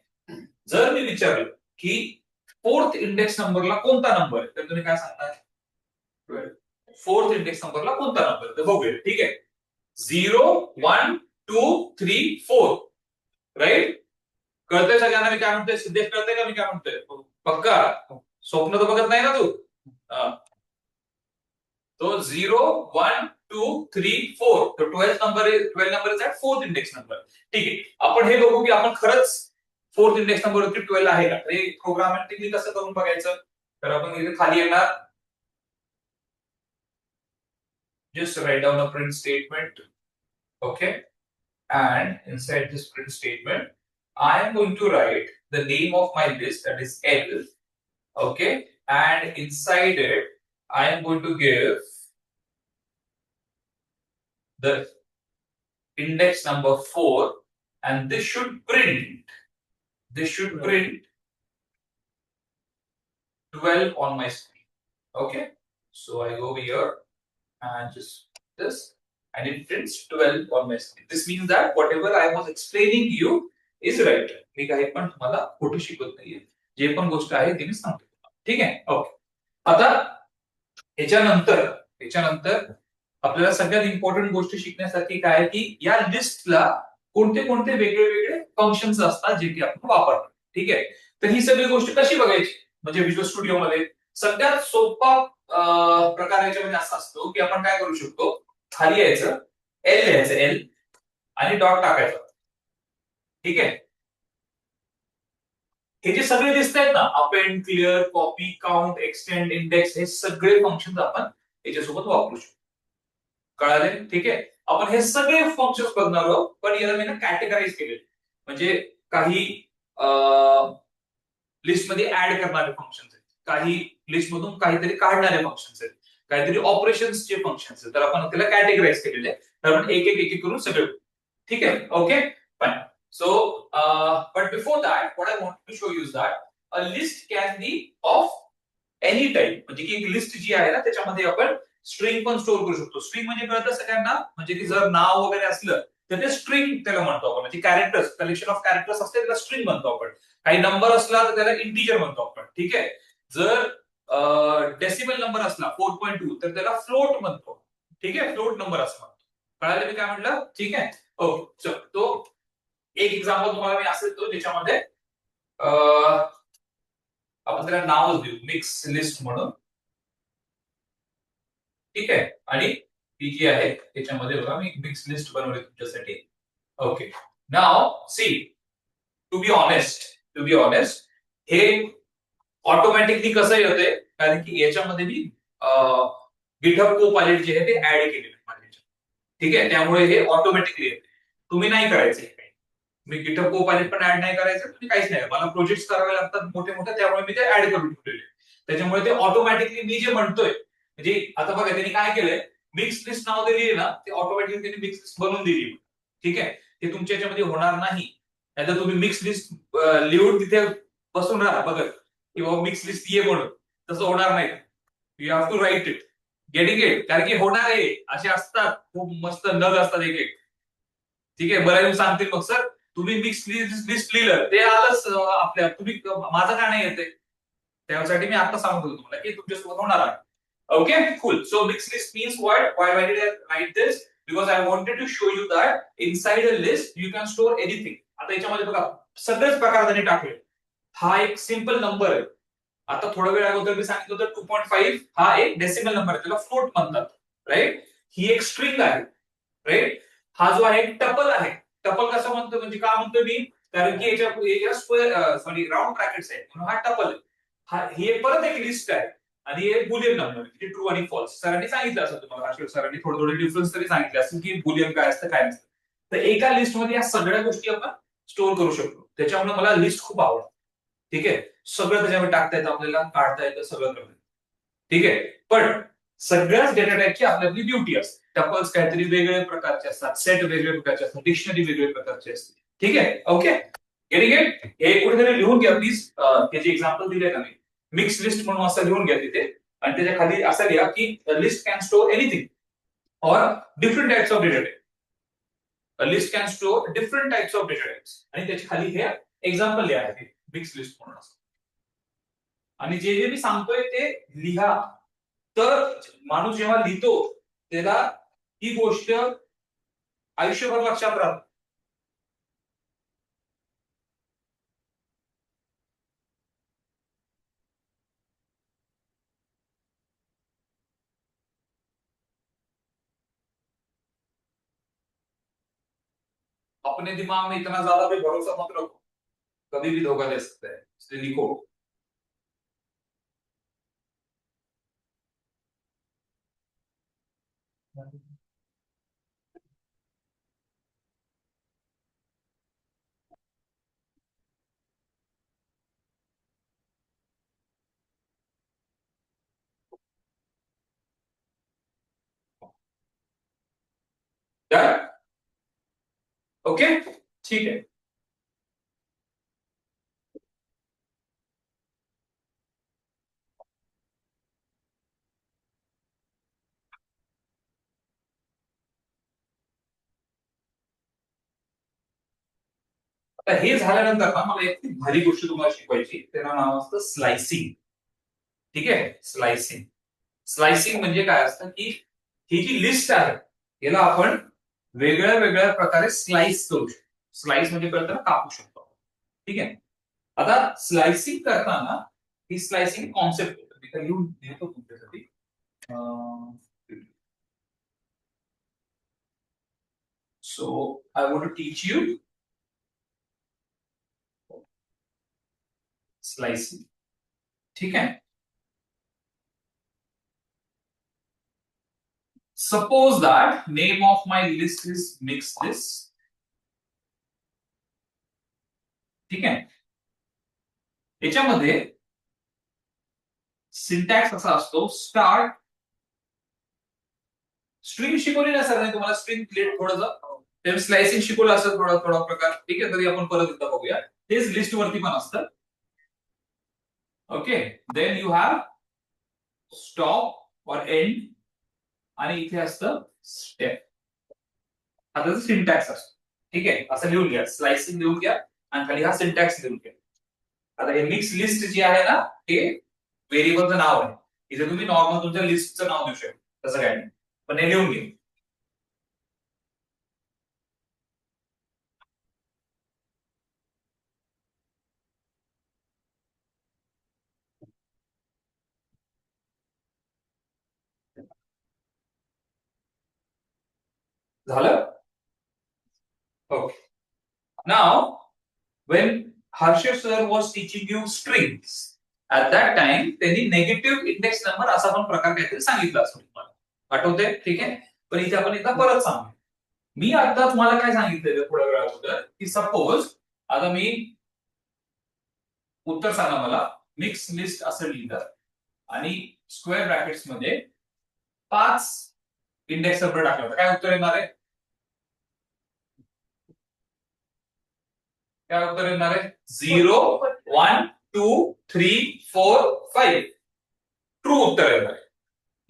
जर मी विचारलं की फोर्थ इंडेक्स नंबरला कोणता नंबर आहे, तर तुम्ही काय सांगणार? फोर्थ इंडेक्स नंबरला कोणता नंबर, तर बघूया. ठीक आहे. 0 1 2 3 4, राईट. कळतंय सगळ्यांना मी काय म्हणतोय? सिद्धेश, कळतंय का मी काय म्हणतोय? पक्का? स्वप्न तर बघत नाही ना तू? तो 0 1 2 3 4, तो 12 number is at fourth index number. ठीक आहे. आपण हे बघू की आपण खरंच फोर्थ इंडेक्स नंबर वरती 12 आहे का. हे प्रोग्रामॅटिकली कसं करून बघायचं, तर आपण इथे खाली येणार, just write down a print statement. Okay, and inside this print statement I am going to write the name of my list, that is L. Okay, and inside it I am going to give the index number 4, and this should print 12 on my screen. Okay, so I go over here and just this, and it prints 12 on my screen. This means that whatever I was explaining you is right. मी काही पण तुम्हाला खोटं शिकवत नाहीये, जे पण गोष्ट आहे ती मी सांगतो. ठीक आहे. ओके, आता याच्यानंतर आपल्याला सगळ्यात इम्पॉर्टंट गोष्ट शिकण्यासाठी काय आहे की या लिस्टला कोणते कोणते वेगळे वेगळे फंक्शन्स असतात जे की आपण वापरतो. ठीक आहे. तर ही सगळी गोष्ट कशी बघायची, म्हणजे व्हिज्युअल स्टुडिओ मध्ये सगळ्यात सोपा प्रकार याच्यामध्ये असा असतो की आपण काय करू शकतो, खाली यायचं, एल लिहायचं, एल आणि डॉट टाकायचं. ठीक आहे. हे जे सगळे दिसत आहेत ना, append, clear, copy, count, extend, index, हे सगळे फंक्शन आपण याच्यासोबत वापरू शकतो. कळाले? ठीक आहे. आपण हे सगळे फंक्शन्स बघणार आहोत, पण याला मी ना कॅटेगराईज केले, म्हणजे काही लिस्ट मध्ये ऍड करणारे फंक्शन्स आहेत, काही लिस्ट मधून काहीतरी काढणारे फंक्शन्स आहेत, काहीतरी ऑपरेशन्सचे फंक्शन्स आहेत. तर आपण त्याला कॅटेगराईज केलेले आहे. तर आपण एक एक करून सगळे. ठीक आहे. Okay, fine. So, but before that, what I want to show you is that a list can be of any type. म्हणजे की एक लिस्ट जी आहे ना त्याच्यामध्ये आपण स्ट्रिंग पण स्टोअर करू शकतो. स्ट्रिंग म्हणजे कळतं सगळ्यांना, म्हणजे की जर नाव वगैरे असलं तर ते स्ट्रिंग त्याला म्हणतो आपण, म्हणजे कॅरेक्टर्स, कलेक्शन ऑफ कॅरेक्टर्स असते त्याला स्ट्रिंग म्हणतो आपण. काही नंबर असला तर त्याला इंटिजर म्हणतो आपण. ठीक आहे. जर डेसिमल नंबर असला 4.2 तर त्याला फ्लोट म्हणतो. ठीक आहे, फ्लोट नंबर असं म्हणतो. कळालं मी काय म्हटलं? ठीक आहे. ओके, चल तो एक एक्झाम्पल तुम्हाला मी असं देतो ज्याच्यामध्ये आपण त्याला नावच देऊ, मिक्स लिस्ट म्हणून. ठीक आहे. आणि ती जी आहे त्याच्यामध्ये बघा मी मिक्स लिस्ट बनवली तुमच्यासाठी. Okay, now see, to be honest हे ऑटोमॅटिकली कसं येते, कारण की याच्यामध्ये मी गिटहब कोपायलट जे आहे ते ऍड केलेले आहे. ठीक आहे, त्यामुळे हे ऑटोमॅटिकली येते, तुम्ही नाही करायचं. मी गिटहब कोपायलट पण ऍड नाही करायचं, तुम्ही काहीच नाही. मला प्रोजेक्ट करावे लागतात मोठे मोठे, त्यामुळे मी ते ऍड करून ठेवलेले. त्याच्यामुळे ते ऑटोमॅटिकली मी जे म्हणतोय, म्हणजे आता बघा त्यांनी काय केलंय, मिक्स लिस्ट नाव दिली ना, ते ऑटोमॅटिकली त्यांनी मिक्स लिस्ट बनवून दिली. ठीक आहे. ते तुमच्या याच्यामध्ये होणार नाही. नाहीतर तुम्ही मिक्स लिस्ट लिहून तिथे बसून राहा बघत किंवा मिक्स लिस्ट ये म्हणून, तसं होणार नाही. You have to write it, getting it, कारण की होणार आहे. असे असतात खूप मस्त नग असतात एक एक. ठीक आहे. बरं सांगतील मग, सर तुम्ही मिक्स लिस्ट लिहिलं ते आलंच आपल्या, तुम्ही माझं का नाही येते, त्यासाठी मी आता सांगतो तुम्हाला की तुमच्यासोबत होणार आहे. Okay, cool. So mixed list means what? Why did I write this? Because I wanted to show you that inside a list you can store anything. आता याच्यामध्ये बघा सगळेच प्रकार त्यांनी टाकले. हा एक सिंपल नंबर आहे. आता थोडा वेळ अगोदर मी सांगितलं होतं 2.5 हा एक डेसिमल नंबर आहे, त्याला फ्लोट म्हणतात, राईट. ही एक स्ट्रिंग आहे, राईट. हा जो आहे टपल आहे. टपल कसं म्हणतो म्हणजे का म्हणतो मी, कारण की याच्या स्क्वेअर सॉरी राऊंड ब्रॅकेट्स आहेत म्हणून हा टपल आहे. ही एक परत एक लिस्ट आहे आणि हे बुलियन नंबर म्हणजे ट्रू आणि फॉल्स. सरांनी सांगितलं असं तुम्हाला, अशोक सरांनी थोडे थोडे डिफरन्स तरी सांगितले असेल की बुलियन काय असतं काय नसतं. तर एका लिस्टमध्ये या सगळ्या गोष्टी आपण स्टोअर करू शकतो. त्याच्यामुळे मला लिस्ट खूप आवडते. ठीक आहे, सगळं त्याच्यामध्ये टाकता येतं, आपल्याला काढता येतं, सगळं करता येतं. ठीक आहे, पण सगळ्याच डेटा टाईपची आपली ब्युटी असते. टपल्स काहीतरी वेगवेगळ्या प्रकारचे असतात, सेट वेगवेगळ्या प्रकारचे असतात, डिक्शनरी वेगवेगळ्या प्रकारची असते. ठीक आहे, ओके. Getting it? हे कुठेतरी लिहून घ्या प्लीज. त्याचे एक्झाम्पल दिले का मी, मिक्स लिस्ट म्हणून असं लिहून घ्या तिथे. आणि त्याच्या खाली असं लिहा की लिस्ट कॅन स्टोअर एनिथिंग और different types of data type. A list can store different types of data types. आणि त्याच्या खाली हे एक्झाम्पल लिहा आहे मिक्स लिस्ट म्हणून असं. आणि जे जे मी सांगतोय ते लिहा. तर माणूस जेव्हा लिहितो त्याला ही गोष्ट आयुष्यभर लक्षात राहते. अपने दिमाग में इतना ज्यादा भी भरोसा मत रखो, कभी भी धोखा दे सकता है, इसलिए लिखो. ओके, ठीक है. आता हे झाल्यानंतर ना मला एक भारी गोष्ट तुम्हाला शिकवायची, त्याचं नाव असतं स्लायसिंग. ठीक आहे, स्लायसिंग. स्लायसिंग म्हणजे काय असतं की ही जी लिस्ट आहे याला आपण वेगळ्या वेगळ्या प्रकारे स्लाइस करू शकतो. स्लाइस म्हणजे कळतं ना, कापू शकतो. ठीक आहे, आता स्लायसिंग करताना ही स्लायसिंग कॉन्सेप्ट मी लिहून देतो तुमच्यासाठी. So I want to teach you slicing. ठीक आहे, suppose that name of my list is mixed list. ठीक आहे, याच्यामध्ये सिंटॅक्स असा असतो स्टार्ट. स्ट्रिंग शिकवली ना सर तुम्हाला, स्ट्रिंग प्लेट थोडंसं स्लायसिंग शिकवलं असं थोडा थोडा प्रकार. ठीक आहे, तरी आपण परत एकदा बघूया. तेच लिस्ट वरती पण असतं. Okay, then you have stop और एंड आणि इथे असतं स्टेप. हा त्याचा सिंटॅक्स असतो. ठीक आहे, असं लिहून घ्या, स्लायसिंग लिहून घ्या आणि खाली हा सिंटॅक्स लिहून घ्या. आता हे मिक्स लिस्ट जी आहे ना, हे व्हेरिएबलचं नाव आहे. इथे तुम्ही नॉर्मल तुमच्या लिस्टचं नाव देऊ शकता, तसं काय नाही, पण हे लिहून घे. झालं? Okay. Now, when Harsha sir was teaching you strings, at that time त्यांनी नेगेटिव्ह इंडेक्स नंबर असा पण प्रकार काहीतरी सांगितला असतो तुम्हाला. आठवतंय? ठीक आहे, पण इथे आपण एकदा परत सांगू. मी आता तुम्हाला काय सांगितलेलं थोड्या वेळा अगोदर की सपोज आता मी उत्तर सांगा मला, मिक्स लिस्ट असं लिहिलं आणि स्क्वेअर ब्रॅकेट्स मध्ये 5 इंडेक्स नंबर टाकला होता, काय उत्तर येणार आहे? काय उत्तर येणार आहे? 0 1 2 3 4 5. ट्रू उत्तर येणार आहे.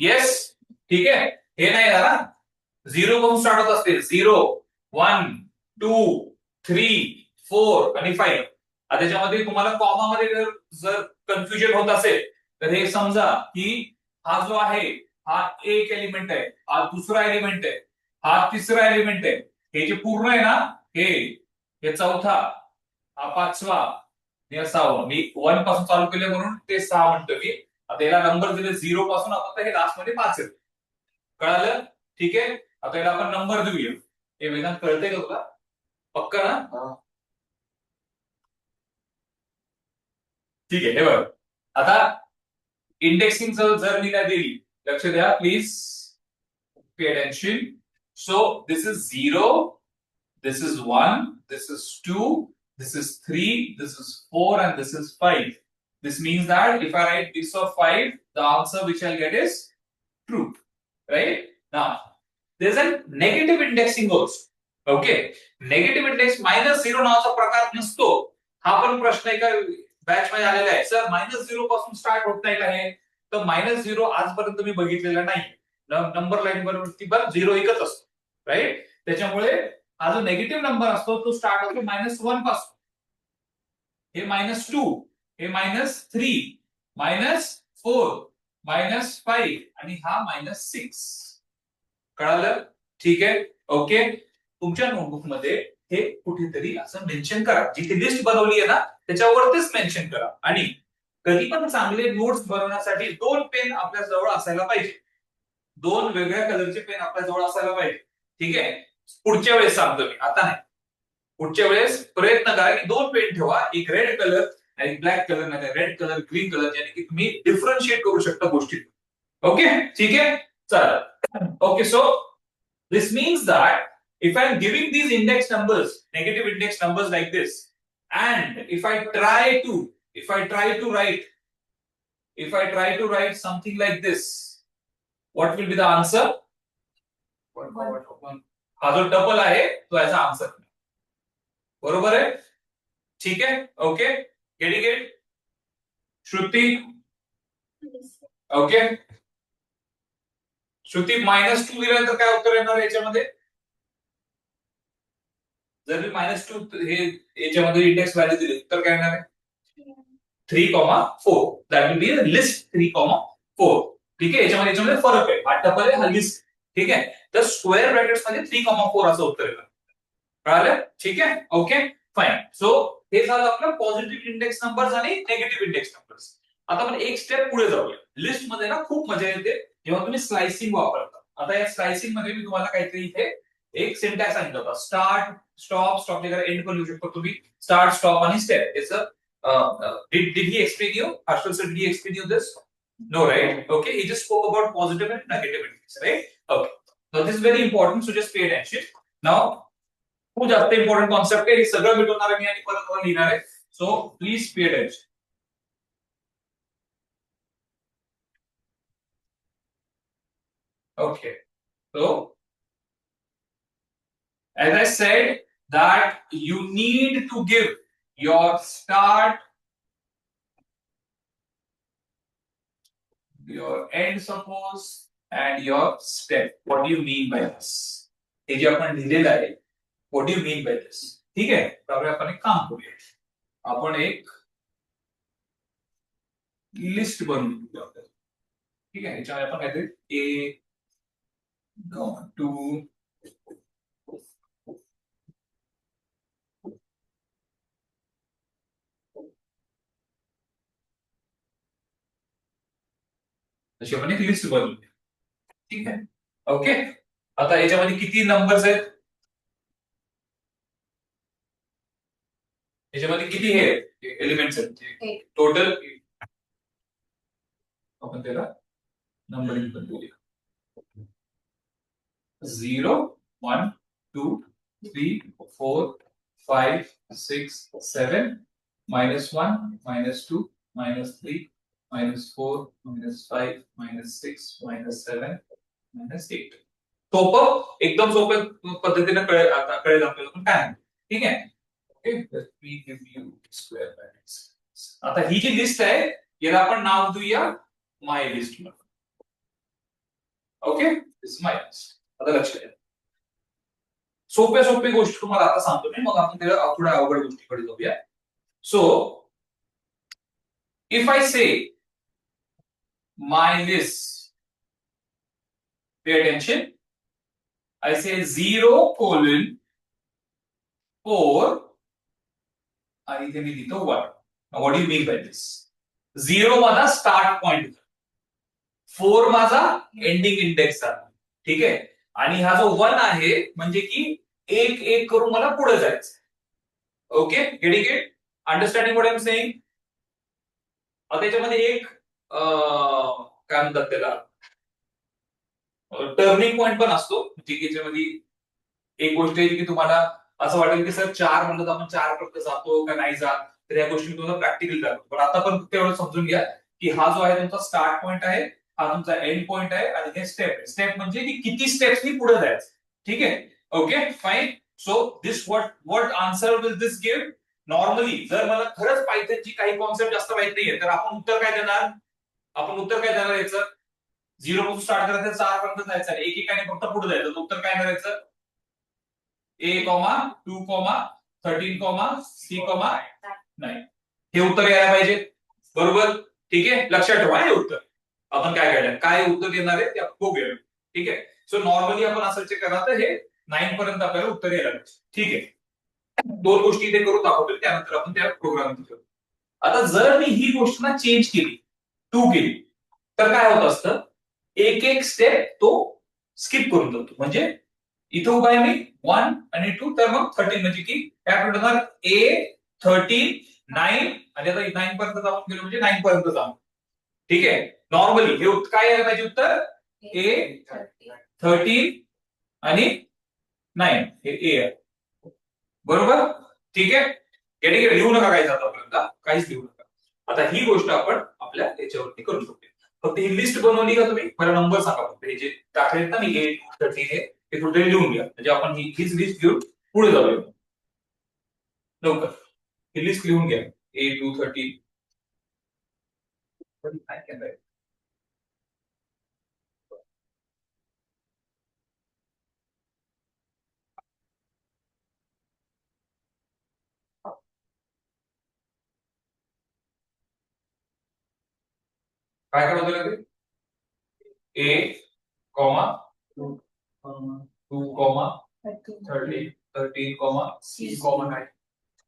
येस, ठीक आहे. हे नाही येणार ना, 0 पासून स्टार्ट होत असते. 0 1 2 3 4 आणि 5. त्याच्यामध्ये तुम्हाला कॉमा मध्ये जर कन्फ्युजन होत असेल तर हे समजा की हा जो आहे हा एक एलिमेंट आहे, हा दुसरा एलिमेंट आहे, हा तिसरा एलिमेंट आहे, हे जे पूर्ण आहे ना हे चौथा, हा पाचवा, हे सहावा. मी 1 पासून चालू केले म्हणून ते 6 म्हणतो मी. आता याला नंबर दिले 0 पासून, आता हे लास्ट मध्ये 5 आहे. कळालं? ठीक आहे. आता याला आपण नंबर देऊया. हे वेदांत कळतंय का तुला? पक्का ना? ठीक आहे. हे बघ, आता इंडेक्सिंग जर मी काय दिली, लक्ष द्या please, pay attention. So this is 0, this is 1, this is 2, this is 3, this is 4, and this is 5. This means that if I write this of 5, the answer which I'll get is true. Right? Now, there's a negative indexing also. Okay? Negative index -0 नावाचा प्रकार नसतो. हा पण प्रश्न एका batch मध्ये आलेला आहे. सर -0 पासून स्टार्ट होत नाही का हे? तर -0 आजपर्यंत मी बघितलेला नाही. नंबर लाईन वरती पण 0 एकच असतो. राईट? त्याच्यामुळे हा जो निगेटिव्ह नंबर असतो तो स्टार्ट होतो -1 पासून. हे -2, हे -3, -4, -5 आणि हा -6. कळालं? ठीक आहे. ओके. तुमच्या नोटबुक मध्ये हे कुठेतरी असं मेन्शन करा. जिथे लिस्ट बनवली आहे ना त्याच्यावरतीच मेन्शन करा. आणि कधी पण चांगले नोट्स बनवण्यासाठी 2 पेन आपल्या जवळ असायला पाहिजे. 2 वेगळ्या कलरचे पेन आपल्या जवळ असायला पाहिजे. ठीक आहे. पुढच्या वेळेस सांगतो मी, आता नाही. पुढच्या वेळेस प्रयत्न करा की 2 पेन ठेवा, एक रेड कलर आणि ब्लॅक कलर, नाही रेड कलर, ग्रीन कलर, ज्याने की तुम्ही डिफरन्शिएट करू शकता गोष्टी. ओके. ठीक आहे. चला. Okay. So this means that if I am giving these index numbers, negative index numbers like this, and if I try to write something like this, what will be the answer? हा जो double आहे तो याचा answer. बरोबर आहे? ठीक आहे. Okay. Getting it? Shruti? Okay. Shruti -2 दिल्यानंतर काय उत्तर येणार याच्यामध्ये? जर मी -2 हे याच्यामध्ये इंडेक्स व्हॅल्यू दिली तर काय येणार आहे? 3,4. That will be list 3,4. ठीक आहे. याच्यामध्ये फरक आहे. हा डबल आहे, हा लिस्ट. ठीक आहे. तर स्क्वेअर ब्रॅकेट्स मध्ये 3,4 असं उत्तर येणार. कळालं? ठीक आहे. ओके. फाईन. सो हे झालं आपलं पॉझिटिव्ह इंडेक्स नंबर्स आणि निगेटिव्ह इंडेक्स नंबर्स. आता आपण एक स्टेप पुढे जाऊया. लिस्ट मध्ये ना खूप मजा येते जेव्हा तुम्ही स्लायसिंग वापरता. आता या स्लायसिंग मध्ये मी तुम्हाला काहीतरी इथे एक सिंटॅक्स सांगितलं होता. स्टार्ट, स्टॉप एंड पण लिहू शकतो तुम्ही. स्टार्ट, स्टॉप आणि स्टेप. याचं did he explain you? Harshal sir, did he explain you this? No, right? Okay, he just spoke about positive and negative index, right? Okay. So this is very important, so just pay attention. Now, खूप जास्त important concept आहे. हे सगळं मिटवणार आहे मी आणि परत लिहिणार आहे. So please pay attention. Okay. So, as I said, that you need to give your start, your end suppose, and your step. What do you mean by this? हे जे आपण लिहिलेलं आहे, what do you mean by this? ठीक आहे. त्यामुळे आपण एक काम करूया. आपण एक लिस्ट बनवून घेऊया. ठीक आहे. याच्यामध्ये आपण काहीतरी ए टू तशी आपण एक लिस्ट बनवूया. ठीक आहे. ओके. आता याच्यामध्ये किती नंबर्स आहेत? याच्यामध्ये किती हे एलिमेंट्स आहेत? टोटल आपण त्याला नंबरिंग पण करूया. 0, 1, 2, 3, 4, 5, 6, 7, -1, -2, -3, -4, -5, -6, -7, -8. सोपं, एकदम सोप्या पद्धतीने कळेल आपल्याला पण काय. ठीक आहे. Okay. Me give you square brackets. आता ही जी लिस्ट आहे याला आपण नाव देऊया माय लिस्ट. ओके. दिस माय लिस्ट. आता लक्ष द्या. सोपी गोष्ट तुम्हाला आता सांगतो मी, मग आपण त्याला थोड्या अवघड गोष्टीकडे जाऊया. So if I say my list Pay attention. I say 0:4 आणि इथे मी लिहितो 1. What do you mean by this? 0 माझा स्टार्ट पॉइंट, 4 माझा एंडिंग इंडेक्स आहे. ठीक आहे. आणि हा जो 1 आहे म्हणजे की एक एक करून मला पुढे जायचं. Okay, getting it? Understanding what I am saying? त्याच्यामध्ये एक काय म्हणतात त्याला, टर्निंग पॉइंट पण असतो. म्हणजे की याच्यामध्ये एक गोष्ट आहे की तुम्हाला असं वाटेल की सर 4 म्हणलं तर आपण 4 पर्यंत जातो का नाही जात, तर या गोष्टी तुम्हाला प्रॅक्टिकल करतो. पण आता पण फक्त एवढं समजून घ्या की हा जो आहे तुमचा स्टार्ट पॉइंट आहे, हा तुमचा एंड पॉइंट आहे आणि हे स्टेप आहे. स्टेप म्हणजे की किती स्टेप्सनी पुढे जायचं. ठीक आहे. Okay fine. So this what answer will this give? Normally जर मला खरंच पायथनची काही कॉन्सेप्ट जास्त माहित नाहीये तर आपण उत्तर काय देणार? आपण उत्तर काय देणार याचं? 0 पासून स्टार्ट करायचं, 4 पर्यंत जायचं, एकेकाने फक्त पुढे जायचं. उत्तर काय करायचं? A, 2, 13, C, 9. हे उत्तर यायला पाहिजे. बरोबर? ठीक आहे. लक्षात ठेवा हे उत्तर. आपण काय काढलं, काय उत्तर देणार आहे ते आपण बघूया. ठीक आहे. सो नॉर्मली आपण असं चेक करणार तर हे 9 पर्यंत आपल्याला उत्तर यायला पाहिजे. ठीक आहे. दोन गोष्टी इथे करून दाखवतो, त्यानंतर आपण त्या प्रोग्राम करू. आता जर मी ही गोष्ट ना चेंज केली, 2 केली, तर काय होत असतं? एक एक स्टेप तो स्किप करून जातो. म्हणजे इथं उभा आहे मी 1 आणि 2, तर मग 13 म्हणजे की काय होणार? A 13 9 आणि आता 9 पर्यंत जाऊन गेलो म्हणजे 9 पर्यंत जाऊ. ठीक आहे. नॉर्मली हे काय यायला पाहिजे उत्तर? A 13 आणि 9 हे A आहे. बरोबर? ठीक आहे. Getting it? लिहू नका काहीच आतापर्यंत, काहीच लिहू नका. आता ही गोष्ट आपण आपल्या याच्यावरती करू शकतो. फक्त ही लिस्ट बनवली का तुम्ही? मला नंबर सांगा फक्त. हे जे टाकलेत ना मी 8 13 हे कुठे लिहून घ्या. म्हणजे आपण हीच लिस्ट घेऊन पुढे जाऊया. लवकर ही लिस्ट लिहून घ्या. 8 2 13. काय काय बदललं? A, 2, 13, 13, C, 9.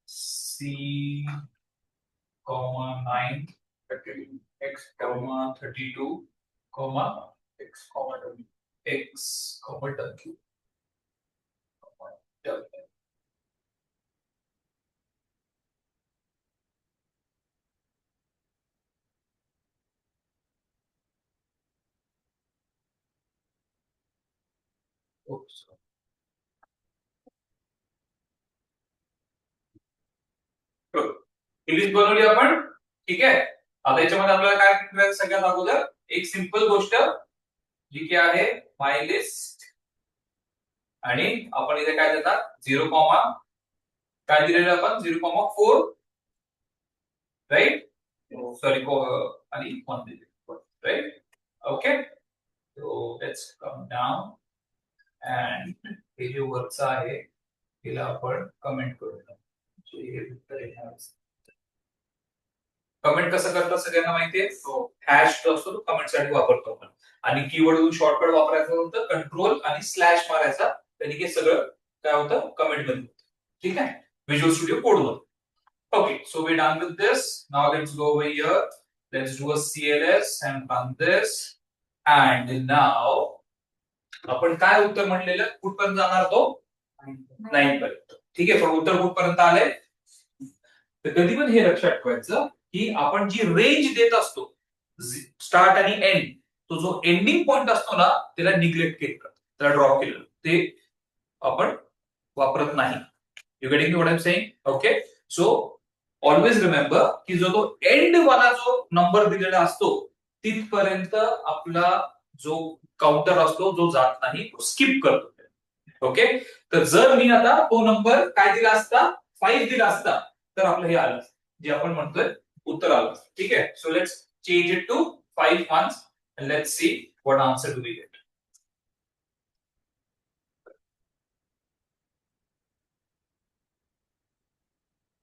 C, 9, X, 32, X, W. X, W. Oops. He list बनवली आपण. ठीक आहे. आता याच्यामध्ये आपल्याला काय करायचं? सगळ्यात अगोदर एक सिंपल गोष्ट जी की आहे माय लिस्ट, आणि आपण इथे काय देणार? 0, काय दिलेलं आपण? 0,4, राईट? सॉरी, आणि 1 दिलेलं, right? Okay. So let's come down and हे जे वरचं आहे तिला आपण कमेंट करूया. कमेंट कसं करतात सगळ्यांना माहितीये? हॅश जो असतो तो कमेंट साठी वापरतो आपण. आणि कीवर्ड शॉर्टकट वापरायचं होतं कंट्रोल आणि स्लॅश मारायचा, त्याने की सगळं काय होतं? कमेंट मध्ये होतं. ठीक आहे. व्हिज्युअल स्टुडिओ कोड वर. Okay, so we're done with this. Now let's go over here. Let's do a CLS and run this. And now आपण काय उत्तर म्हणलेलं? कुठपर्यंत जाणार तो? 9 पर्यंत. ठीक आहे. पण उत्तर कुठपर्यंत आले? तर कधी पण हे लक्षात ठेवायचं की आपण जी रेंज देत असतो स्टार्ट आणि एंड, तो जो एंडिंग पॉइंट असतो ना त्याला निग्लेक्ट केलं, त्याला ड्रॉप केलं, ते आपण वापरत नाही. You getting what I am saying? Okay. So always remember की जो तो एंड वाला जो नंबर दिलेला असतो तिथपर्यंत आपला जो काउंटर असतो जो जात नाही तो स्किप करतो. ओके. तर जर मी आता तो नंबर काय दिला असता? 5 दिला असता तर आपलं हे आलं जे आपण म्हणतोय उत्तर आलं. ठीक आहे. So let's change it to 5 months and let's see what answer do we get.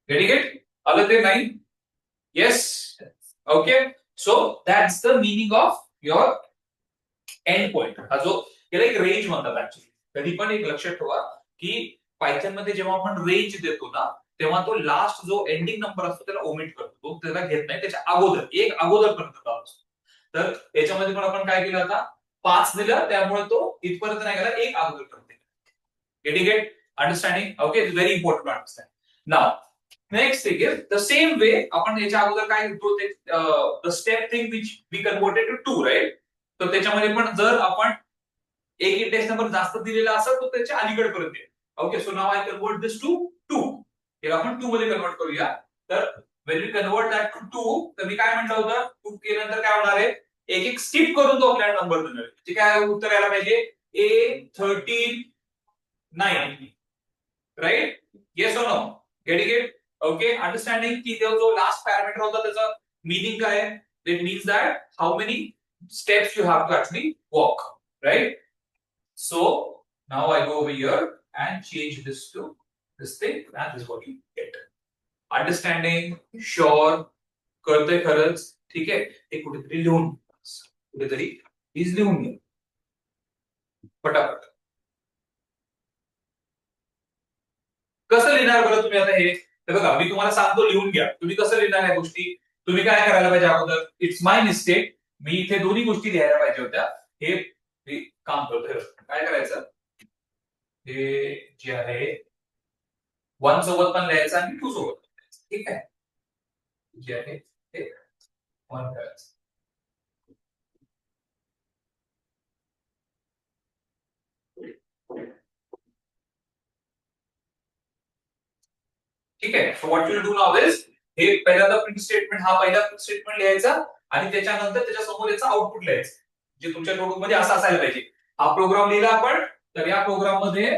Getting it? आलं ते 9? Yes. Okay. So that's the meaning of your end point. हा जो याला एक रेंज म्हणतात ऍक्च्युली. कधी पण एक लक्षात ठेवा की पायथन मध्ये जेव्हा आपण रेंज देतो ना तेव्हा तो लास्ट जो एंडिंग नंबर असतो त्याला ओमिट करतो, तो त्याला घेत नाही, त्याच्या अगोदर एक अगोदर पर्यंत असतो. तर याच्यामध्ये पण आपण काय केलं आता 5 दिलं त्यामुळे तो इथपर्यंत नाही गेला, एक अगोदर पर्यंत. Getting it? Understanding? Okay, it's very important to understand. Now, next thing is the same way आपण याच्या अगोदर काय घेतो ते the step thing which we converted to 2, right? तर त्याच्यामध्ये पण जर आपण एक इंडेक्स नंबर जास्त दिलेला असेल तर त्याच्या अलीकडे पर्यंत येईल. Okay, so now I convert this to 2. हे आपण 2 मध्ये कन्वर्ट करूया. तर when we convert that to 2, तर मी काय म्हटलं होतं 2 केल्यानंतर काय होणार आहे, एक एक स्किप करून तो आपल्याला नंबर देणार आहे. जे काय उत्तर यायला पाहिजे A39, right? Yes or no? Getting it? Okay, understanding की जो लास्ट पॅरामीटर होता त्याचा मीनिंग काय आहे? It means that how many steps you have to actually walk, right? So now I go over here and change this to this thing, and this is what you get. Understanding, sure, कळतंय खरंच, ठीक आहे. हे कुठेतरी please लिहून घ्या पटापट. कसं लिहिणार बरं तुम्ही आता हे? तर बघा मी तुम्हाला सांगतो लिहून घ्या, तुम्ही कसं लिहिणार या गोष्टी. तुम्ही काय करायला पाहिजे अगोदर, इट्स माय मिस्टेक, मी इथे दोन्ही गोष्टी लिहायला पाहिजे होत्या. हे काम करतोय. काय करायचं, हे जे आहे 1 सोबत पण लिहायचं आणि 2 सोबत लिहायचं, ठीक आहे. जे आहे ते 1 करायचं. ठीक आहे. So what will do now is, हे पहिल्यांदा प्रिंट स्टेटमेंट, हा पहिला प्रिंट स्टेटमेंट लिहायचा आणि त्याच्यानंतर त्याच्या समोर याचं आउटपुट लिहायचं, जे तुमच्या नोटबुक मध्ये असं असायला पाहिजे. हा प्रोग्राम लिहिला आपण, तर या प्रोग्राम मध्ये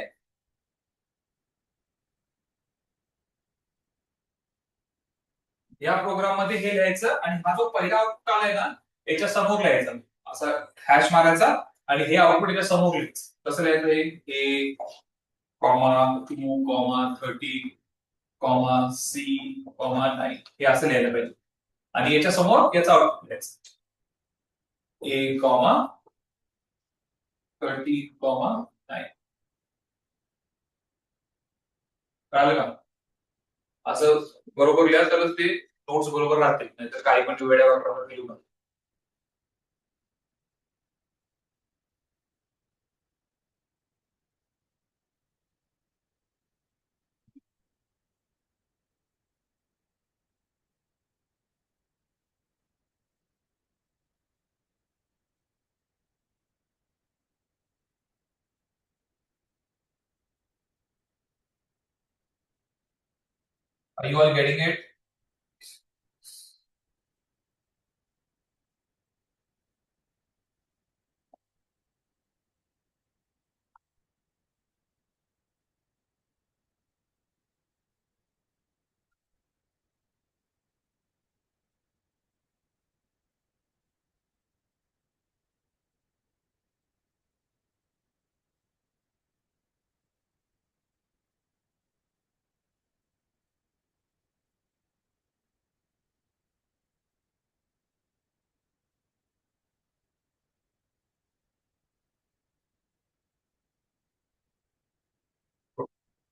हे लिहायचं आणि हा जो पहिला आउटपुट आलाय ना याच्या समोर लिहायचा, असा हॅश मारायचा आणि हे आउटपुट याच्या समोर लिहायचं. कसं लिहायचं, हे comma 2 comma 30 comma C comma 9, हे असं लिहायला पाहिजे. आणि याच्या समोर याचा आउटपुट लिहायचं, ए कॉमा 30 कॉमा 9. कळलं का? असं बरोबर लिहा तरच ते नोट्स बरोबर राहतील, नाहीतर काही पण वेळेवर लिहू नका. Are you all getting it?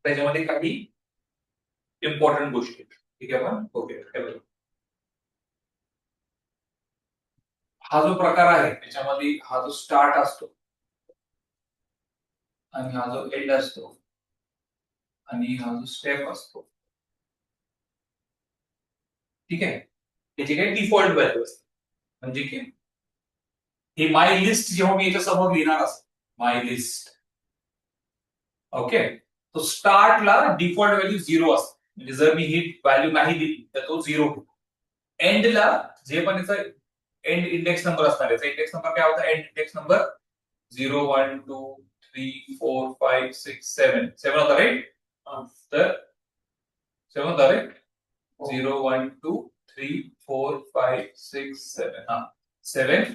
त्याच्यामध्ये काही इम्पॉर्टंट गोष्टी, ठीक आहे. पण ओके, हा जो प्रकार आहे त्याच्यामध्ये हा जो स्टार्ट असतो आणि हा जो एंड असतो आणि हा जो स्टेप असतो, ठीक आहे. त्याची काही डिफॉल्ट व्हॅल्यू असते, म्हणजे की ही माय लिस्ट जेव्हा मी याच्या समोर लिहिणार असतो माय लिस्ट, ओके, तो स्टार्टला डिफॉल्ट व्हॅल्यू 0 असते, म्हणजे जर मी ही व्हॅल्यू नाही दिली तर तो 0 होतो. एंडला जे पण याचा एंड इंडेक्स नंबर असणार, याचा इंडेक्स नंबर काय होता, एंड इंडेक्स नंबर 0 1 2 3 4 5 6 7 7 होता, राईट. तर 7 होता, राईट. 0 1 2 3 4 5 6 7, हा 7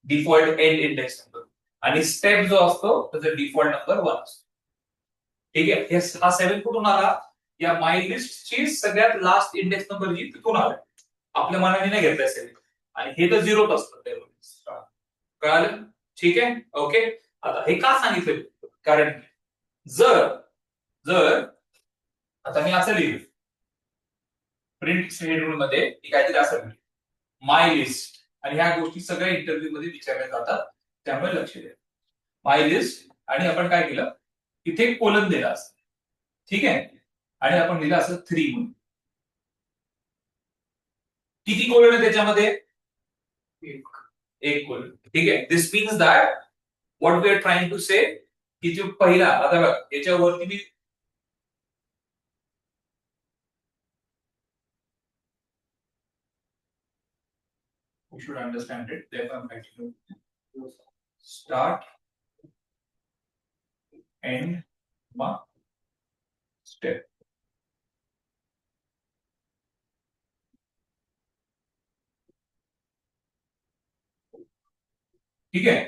डिफॉल्ट एंड इंडेक्स नंबर, आणि स्टेप जो असतो त्याचा डिफॉल्ट नंबर 1 असतो, ठीक आहे. हा 7 कुठून आला, या माय लिस्टची सगळ्यात लास्ट इंडेक्स नंबर जी तिथून आला, आपल्या मनाने नाही घेतलं असेल, आणि हे तर 0च असतं. कळालं? ठीक आहे. ओके, आता हे का सांगितलं? कारण जर जर आता मी असं लिहिलं प्रिंट शेड्यूल मध्ये मी काहीतरी असं लिहिलं माय लिस्ट, आणि ह्या गोष्टी सगळ्या इंटरव्ह्यू मध्ये विचारल्या जातात, त्यामुळे लक्ष द्या. माय लिस्ट आणि आपण काय केलं, इथे एक कोलन दिला असं, ठीक आहे, आणि आपण लिहिलं असं 3 म्हणून. किती कोलन आहे त्याच्यामध्ये? एक कोलन. ठीक आहे. This means that what we are trying to say की जो पहिला, आता बघा याच्यावरती मी you should understand it. Therefore, I'm writing start, end, step. ठीक आहे.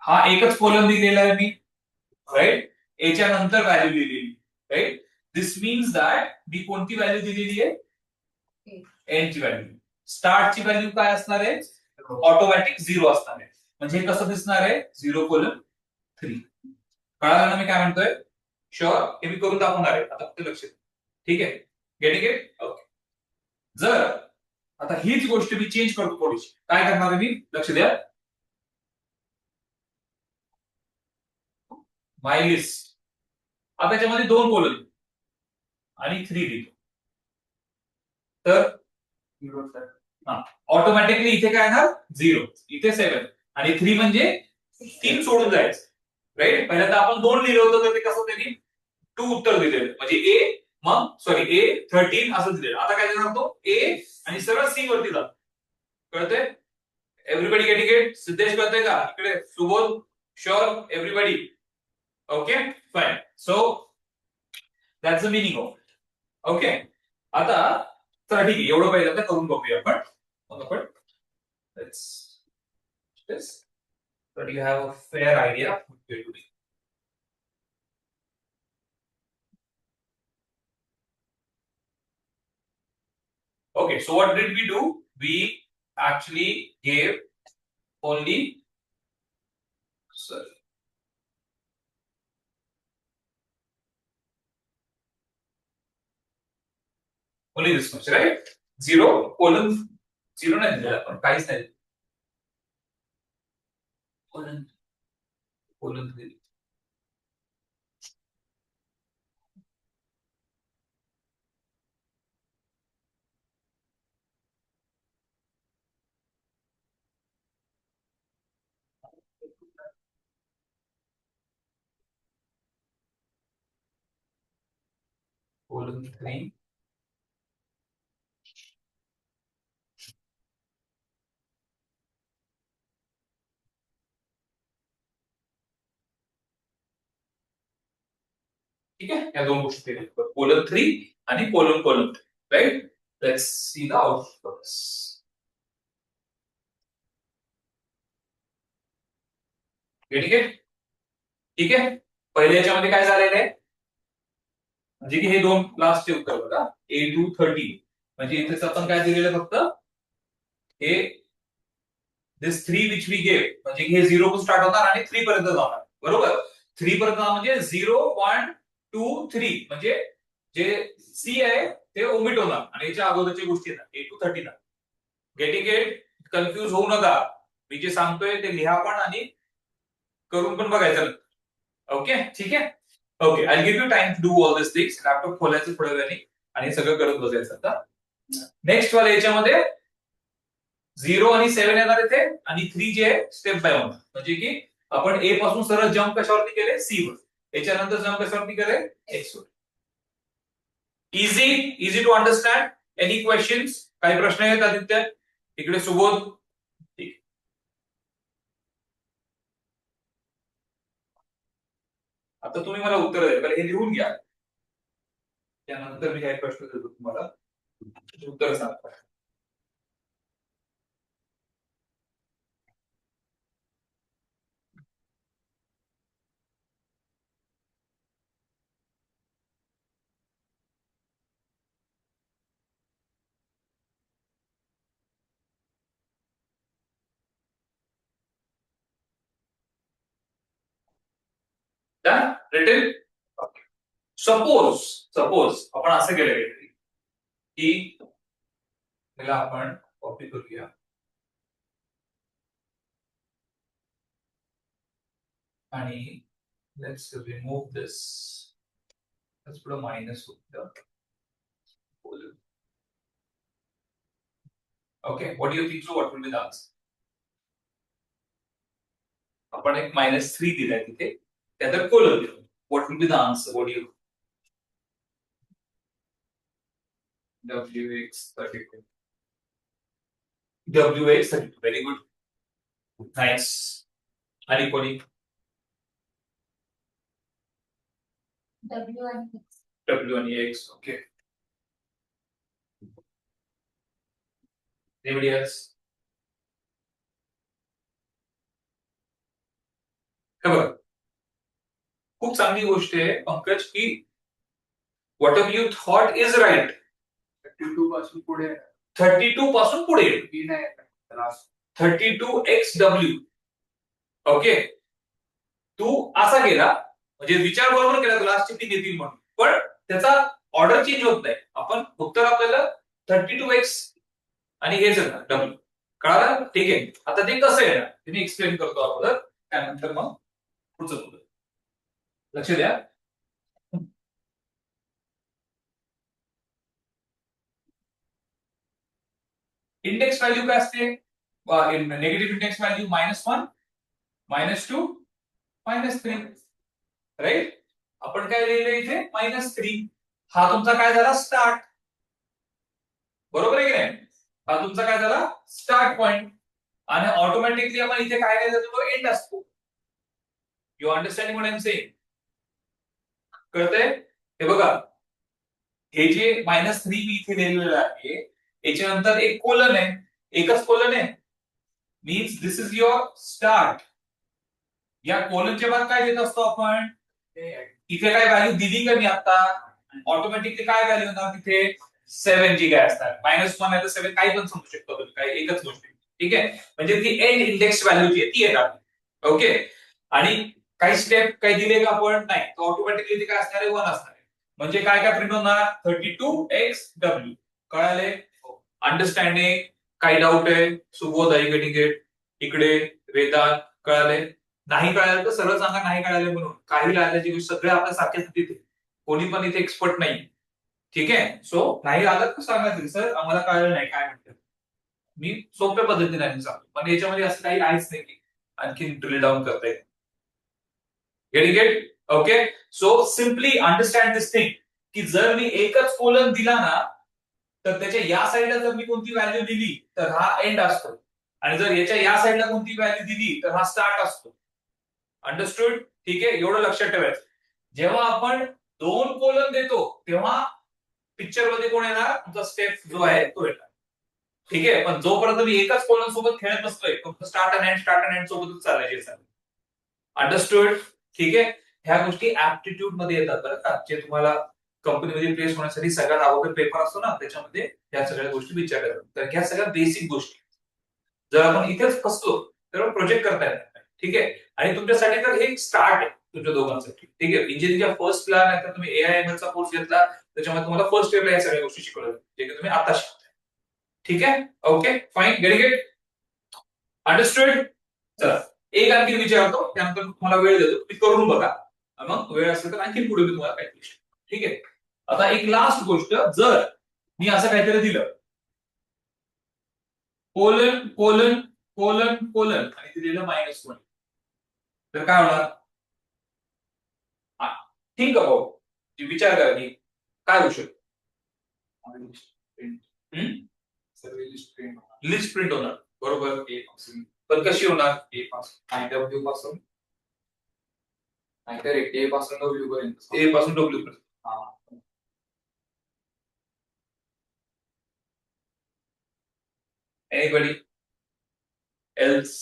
हा एकच कॉलम दिलेला आहे मी, राईट. याच्या नंतर व्हॅल्यू दिलेली, राईट. दिस मीन्स दॅट मी कोणती व्हॅल्यू दिलेली आहे? एंड ची व्हॅल्यू. स्टार्ट ची व्हॅल्यू काय असणार आहे? ऑटोमॅटिक 0 असणार आहे. म्हणजे हे कसं दिसणार आहे? 0:3. कळालं ना मी काय म्हणतोय? शुअर. हे मी करून दाखवणार आहे, आता फक्त लक्ष द्या. ठीक आहे. Getting it? ओके. जर आता हीच गोष्ट मी चेंज करतो थोडीशी, काय करणार आहे मी? लक्ष द्या. माय लिस्ट, आता त्याच्यामध्ये 2 कोलन आणि 3 लिहितो, तर ऑटोमॅटिकली इथे काय येणार? 0, इथे 7 आणि 3 म्हणजे 3 सोडून जायचं, राईट. पहिल्यांदा आपण 2 लिहिलं होतं, तर ते कसं त्यांनी 2 उत्तर दिलेलं, म्हणजे ए, मग सॉरी ए 13 असं दिलेलं. आता काय देणार तो? ए आणि सरळ सी वरती जातो. कळतंय? Everybody getting it? सिद्धेश कळतंय का? इकडे Subodh? Sure everybody? Okay fine. So that's the meaning of it. Okay. आता चला ठीक आहे, एवढं पहिल्यांदा करून बघूया आपण. मग आपण let's this so you have a fair idea of what we're doing. Okay, so what did we do? We actually gave only, sorry, only this much, right? 0 colon 0 नाही दिलेला, पण काहीच नाही colon colon 3. colon 3. ठीक आहे, या दोन गोष्टी दिल्या, colon 3 आणि colon 3, right. Let's see the output. ठीक आहे. ठीक आहे. पहिल्या याच्यामध्ये काय झालेलं आहे, म्हणजे की हे दोन लास्टचे उत्तर बघा, ए टू 13, म्हणजे इथे आपण काय दिलेलं फक्त हे दिस 3 विच वी गेव, म्हणजे हे 0 पासून स्टार्ट होणार आणि 3 पर्यंत जाणार, बरोबर. 3 पर्यंत म्हणजे 0 1 2 3, म्हणजे जे सी आहे ते ओमिट होणार आणि याच्या अगोदरच्या गोष्टी येणार ए टू 13. Getting it? कन्फ्युज होऊ नका, मी जे सांगतोय ते लिहा पण आणि करून पण बघायचं. ओके, ठीक आहे. Okay, I give you time to do all this things. Laptop खोलायचं थोड्या वेळाने आणि सगळं करत बसायचं. आता नेक्स्ट वाला याच्यामध्ये 0 आणि 7 येणार इथे, आणि 3 जे आहे स्टेप बाय वन, म्हणजे की आपण ए पासून सरळ जम्प कशावरती केले? सी वर. याच्यानंतर जम्प कशावरती केले? एक्स वर. Easy, easy to understand. Any questions? काही प्रश्न आहेत आदित्य? इकडे सुबोध? ठीक. आता तुम्ही मला उत्तर द्या, हे लिहून घ्या, त्यानंतर मी काही प्रश्न देतो तुम्हाला, उत्तर सांगा. Done return. सपोज सपोज आपण असं केलं काहीतरी की त्याला आपण कॉपी करूया आणि let's remove this. let's put a minus with the colon. Okay, what do you think? So what will be the answer? आपण एक -3 दिलाय तिथे त्यात कोलन दिलं. What will be the answer? What do you? WX32. WX32. Very good. Nice. आणि कोणी? W आणि X. W आणि X. Okay. Anybody else? हे बघा खूप चांगली गोष्ट आहे पंकज की whatever you thought is right. 32 पासून पुढे 32 पासून पुढे 32XW. ओके तू असा केला म्हणजे विचार बरोबर केला तू लास्टची 3 येतील म्हणून पण त्याचा ऑर्डर चेंज होत नाही. आपण उत्तर आपल्याला 32X आणि हेच येणार डब्ल्यू. कळालं ठीक आहे. आता ते कसं येणार ते मी एक्सप्लेन करतो अगोदर त्यानंतर मग पुढचं बोलू. लक्ष द्या. इंडेक्स व्हॅल्यू काय असते निगेटिव्ह इंडेक्स व्हॅल्यू -1 -2 -3 राईट. आपण काय लिहिलं इथे -3. हा तुमचा काय झाला स्टार्ट. बरोबर आहे की नाही. हा तुमचा काय झाला स्टार्ट पॉइंट आणि ऑटोमॅटिकली आपण इथे काय लिहिलं जातो तो एंड असतो. You understanding what I am saying. कळतंय. हे बघा हे जे -3 मी इथे लिहिलेलं आहे याच्यानंतर एक कोलन आहे. एकच कोलन आहे means this is your start. या कोलनच्या बाद काय देत असतो आपण इथे काय व्हॅल्यू दिली का मी आता ऑटोमॅटिकली काय व्हॅल्यू होणार तिथे 7 जी काय असतात -1 आहे तर 7 काही पण समजू शकतो तुम्ही काही एकच गोष्ट. ठीक आहे म्हणजे ती एंड इंडेक्स व्हॅल्यू जी आहे ती येणार. ओके आणि काही स्टेप काही दिले का आपण नाही तर ऑटोमॅटिकली ते काय असणार आहे 1 असणार आहे. म्हणजे काय काय प्रिंट होणार 32XW. कळाले. अंडरस्टँडिंग. काही डाऊट आहे सुबोध आई गेटिंग इट. इकडे वेदांत कळाले. नाही कळालं तर सरळ सांगा नाही कळाले म्हणून. काही लागल्याची गोष्ट सगळे आपल्या सारखेच तिथे कोणी पण इथे एक्सपर्ट नाही. ठीक आहे सो नाही आलं तर सांगायचं सर आम्हाला कळलं नाही काय म्हणतात. मी सोप्या पद्धतीने सांगतो पण याच्यामध्ये असं काही आहेच नाही की आणखी ड्रिल डाऊन करता येईल. Getting it. Okay so simply understand this thing की जर मी एकच कोलन दिला ना तर त्याच्या या साईडला जर मी कोणती व्हॅल्यू दिली तर हा एंड असतो आणि जर याच्या या साईडला कोणती व्हॅल्यू दिली तर हा स्टार्ट असतो. अंडरस्टूड. ठीक आहे एवढं लक्षात ठेवायचं. जेव्हा आपण 2 कोलन देतो तेव्हा पिक्चर मध्ये कोण येणार तुमचा स्टेप जो आहे तो येणार. ठीक आहे पण जोपर्यंत मी एकाच कोलन सोबत खेळत नसतोय फक्त स्टार्ट अँड एंड सोबतच चालायचे. अंडरस्टूड. ठीक आहे ह्या गोष्टी ऍप्टिट्यूड मध्ये येतात बरं का जे तुम्हाला कंपनीमध्ये प्लेस होण्यासाठी सगळ्यात अगोदर पेपर असतो ना त्याच्यामध्ये ह्या सगळ्या गोष्टी विचारल्या जातात. तर ह्या सगळ्या बेसिक गोष्टी जर आपण इथेच फसलो तर प्रोजेक्ट करता येणार नाही. ठीक आहे आणि तुमच्यासाठी तर हे स्टार्ट आहे तुमच्या दोघांसाठी. ठीक आहे इंजिनिअरिंगच्या फर्स्ट प्लॅन आहे तर तुम्ही AI/ML चा कोर्स घेतला त्याच्यामध्ये तुम्हाला फर्स्ट स्टेपला या सगळ्या गोष्टी शिकवल्या जे की तुम्ही आता शिकताय. ठीक आहे okay fine get it. Understood. चला एक आणखी विचारतो त्यानंतर तुम्हाला वेळ देतो तुम्ही करून बघा मग वेळ असेल तर आणखी पुढे मी तुम्हाला काही गोष्टी. ठीक आहे आता एक लास्ट गोष्ट जर मी असं काहीतरी दिलं कोलन कोलन कोलन कोलन आणि ते दिलं -1 तर काय होणार. थिंक अबाउट विचार करा की काय होऊ शकतं. लिस्ट प्रिंट होणार बरोबर. पण कशी होणार ए पासून डब्ल्यू पासून नाहीतर ए पासून डब्ल्यू पर्यंत ए पासून डब्ल्यू पर्यंत. Anybody else?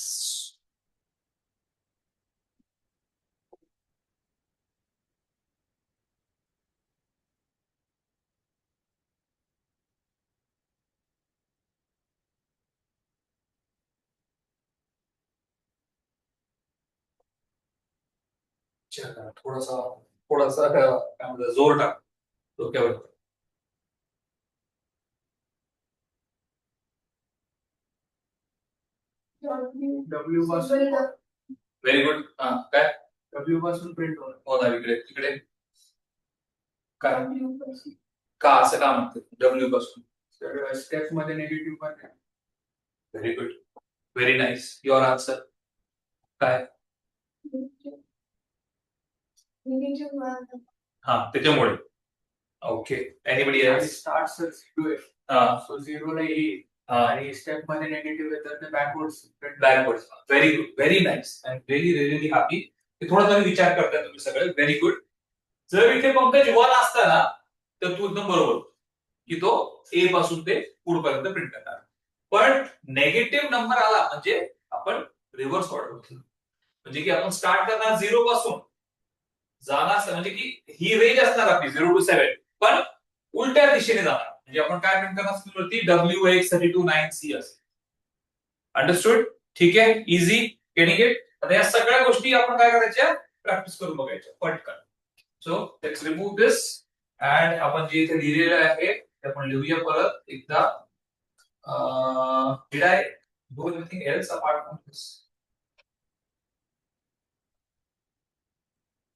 विचार करा थोडासा थोडासा काय म्हणतात जोर टाक डोक्यावर. डब्ल्यू पासून व्हेरी गुड. हा काय डब्ल्यू पासून प्रिंट होणार इकडे तिकडे काय का असं का म्हणते डब्ल्यू पासून स्टेप मध्ये निगेटिव्ह पण very good very nice your answer काय हा त्याच्यामुळे okay anybody else start zero so zero ला येईल आणि स्टेप मध्ये निगेटिव्ह आहे तर ते बॅकवर्ड्स very good very nice I am very really happy की थोडा तरी विचार करताय तुम्ही सगळे व्हेरी गुड. जर इथे पंकज वन असता ना तर तू एकदम बरोबर की तो ए पासून ते पुढपर्यंत प्रिंट करणार. पण नेगेटिव्ह नंबर आला म्हणजे आपण रिव्हर्स ऑर्डर होतो म्हणजे की आपण स्टार्ट करणार झिरो पासून जाणार म्हणजे की ही रेंज असणार आपली 0 to 7 पण उलट्या दिशेने जाणार म्हणजे आपण काय प्रिंट करणार स्क्रीनवरती WX329C असेल. अंडरस्टूड. ठीक आहे इझी गेटिंग इट. आता या सगळ्या गोष्टी आपण काय करायच्या प्रॅक्टिस करून बघायच्या पटकन. So let's remove this and आपण जे इथे लिहिलेलं आहे ते आपण लिहूया परत एकदा. Did I do anything else apart from this.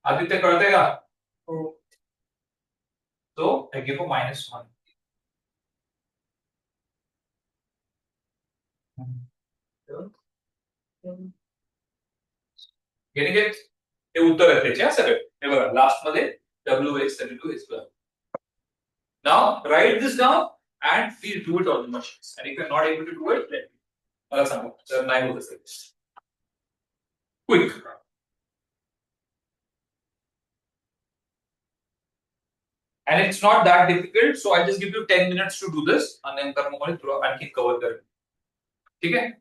Aditya कळतंय का. So I give a -1. Getting it. हे उत्तर आहे त्याचे सगळे हे बघा लास्ट मध्ये WX32 now write this down and please do it on the machine and if you are not able to do it मला सांगा जर नाही होत असेल quick. And it's not that difficult, so I'll just give you 10 minutes to do this and then मग थोडं आणखी cover करेल. ठीक आहे.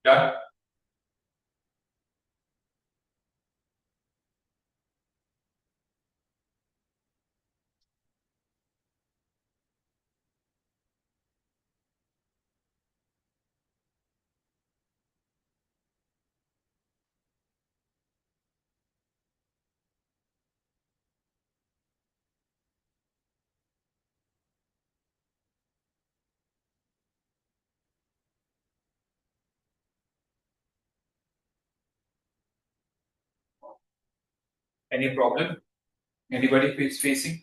Done. Any problem? Anybody who is facing?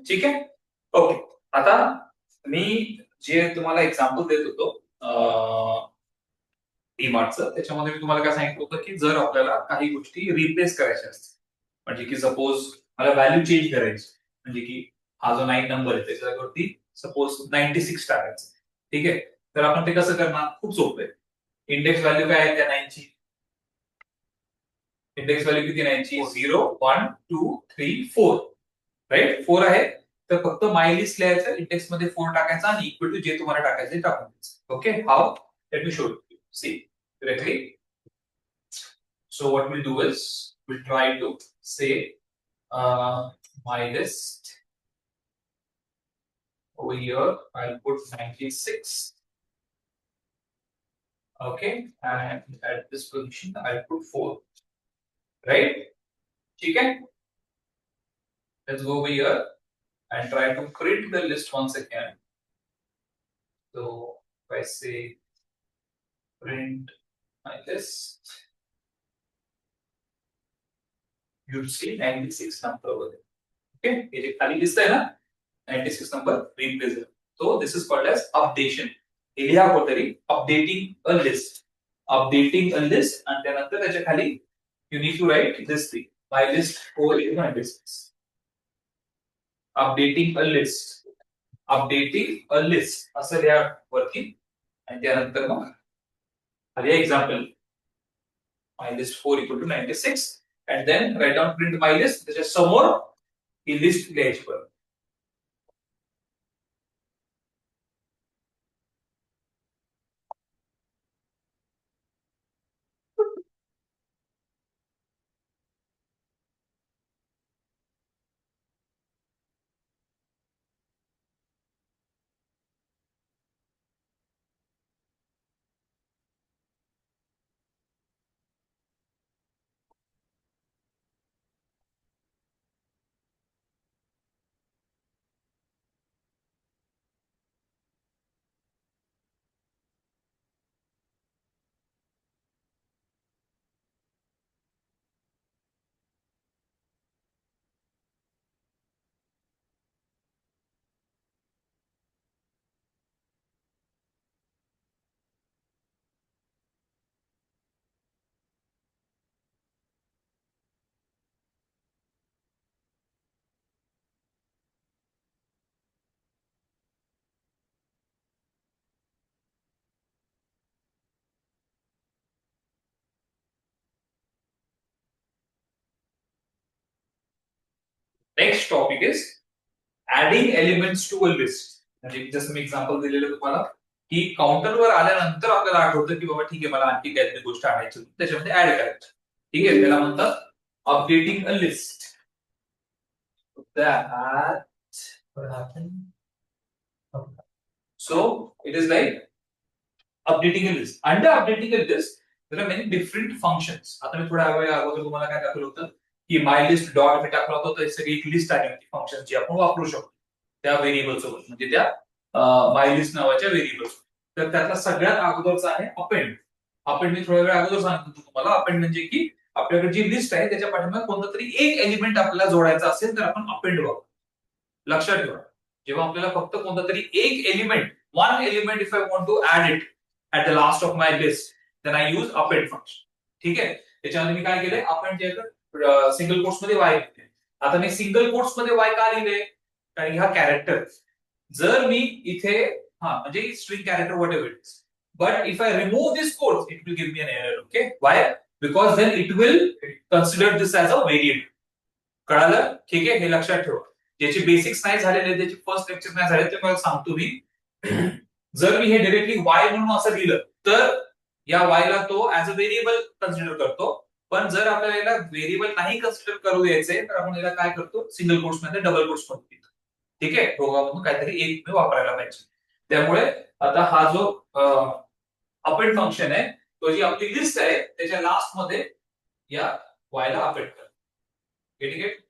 ठीक आहे. ओके. आता मी जे तुम्हाला एक्झाम्पल देत होतो डीमार्टचं, त्याच्यामध्ये मी तुम्हाला काय सांगितलं होतं की जर आपल्याला काही गोष्टी रिप्लेस करायच्या असतील, म्हणजे की सपोज मला व्हॅल्यू चेंज करायची, म्हणजे की हा जो 9 नंबर आहे त्याच्यावरती सपोज 96 टाकायचं. ठीक आहे. तर आपण ते कसं करणार? खूप सोपं आहे. इंडेक्स व्हॅल्यू काय आहे त्या 9 ची? इंडेक्स व्हॅल्यू किती 9 ची? 0 1 2 3 4. राईट? 4 आहे. तर फक्त माय लिस्ट लिहायचं, इंडेक्स मध्ये 4 टाकायचा आणि इक्वल टू जे तुम्हाला टाकायचं ते टाकून द्यायचं. Okay. How? Let me show you. See directly. So what we'll do is we'll try to say my list over here. I'll put 96. Okay, and at this position I'll put 4. Right? Okay. Let's go over here and try to print the list once again. So if I say print my list, you'll see 96 number over there. Okay, ये जो खाली list है ना, 96 number replace. So this is called as updation. हे लिहा कोणतरी updating a list. Updating a list and त्यानंतर त्याच्या खाली you need to write this thing. My list 4 is 96. Updating a list. Updating a list. असं लिहा वरती आणि त्यानंतर मग खाली example. My list 4 equal to 96 and then write down print my list. त्याच्या समोर ही लिस्ट लिहायची परत. Next topic is adding elements to a list. म्हणजे जसं मी एक्झाम्पल दिलेलं तुम्हाला की काउंटरवर आल्यानंतर आपल्याला आठवतं की बाबा ठीक आहे मला आणखी काहीतरी गोष्ट आणायची होती, त्याच्यामध्ये ऍड करायची. ठीक आहे. त्याला म्हणतात updating a list. That what happened? So it is like updating a list. Under updating a list, there are many different functions. आता मी थोड्या वेळ अगोदर तुम्हाला काय दाखवलं होतं की माय लिस्ट डॉट मी टाकला होता, तर सगळी एक लिस्ट आली होती फंक्शन जी आपण वापरू शकतो त्या व्हेरिएबल सोबत, म्हणजे त्या माय लिस्ट नावाच्या व्हेरिएबल. तर त्यातला सगळ्यात अगोदरचा आहे अपेंड. अपेंड मी थोड्या वेळ अगोदर सांगितलं तुम्हाला. अपेंड म्हणजे की आपल्याकडे जी लिस्ट आहे त्याच्या पाठीमागे कोणतं तरी एक एलिमेंट आपल्याला जोडायचा असेल तर आपण अपेंड वापरतो. लक्षात ठेवा, जेव्हा आपल्याला फक्त कोणता तरी एक element, one element if I want to add it at the last of my list, then I use append function. ठीक आहे, त्याच्यामध्ये मी काय केलंय, अपेंड जे सिंगल कोट्स मध्ये वाय लिहिते. आता मी सिंगल कोट्स मध्ये वाय का लिहिले, कारण हा कॅरेक्टर, जर मी इथे म्हणजे string character what ever it is, but if I remove this quote it will give me an error. Okay, why? Because then it will consider this as a variable. कळालं? ठीक आहे, हे लक्षात ठेवा. ज्याचे बेसिक्स नाही झालेले, त्याचे फर्स्ट लेक्चर नाही झाले, ते मला सांगतो मी. जर मी हे डायरेक्टली वाय म्हणून असं लिहिलं तर या वायला तो ऍज अ व्हेरिएबल कन्सिडर करतो. पण जर आपल्याला व्हेरिएबल नाही कन्सिडर करू द्यायचे तर आपण याला काय करतो, सिंगल कोट्स मध्ये डबल कोट्स मध्ये लिहितो. ठीक आहे, दोघांमधून काहीतरी एक वापरायला पाहिजे. त्यामुळे आता हा जो अपेंड फंक्शन आहे, तो जी आपली लिस्ट आहे त्याच्या लास्ट मध्ये या वायला अपेंड कर. Getting it?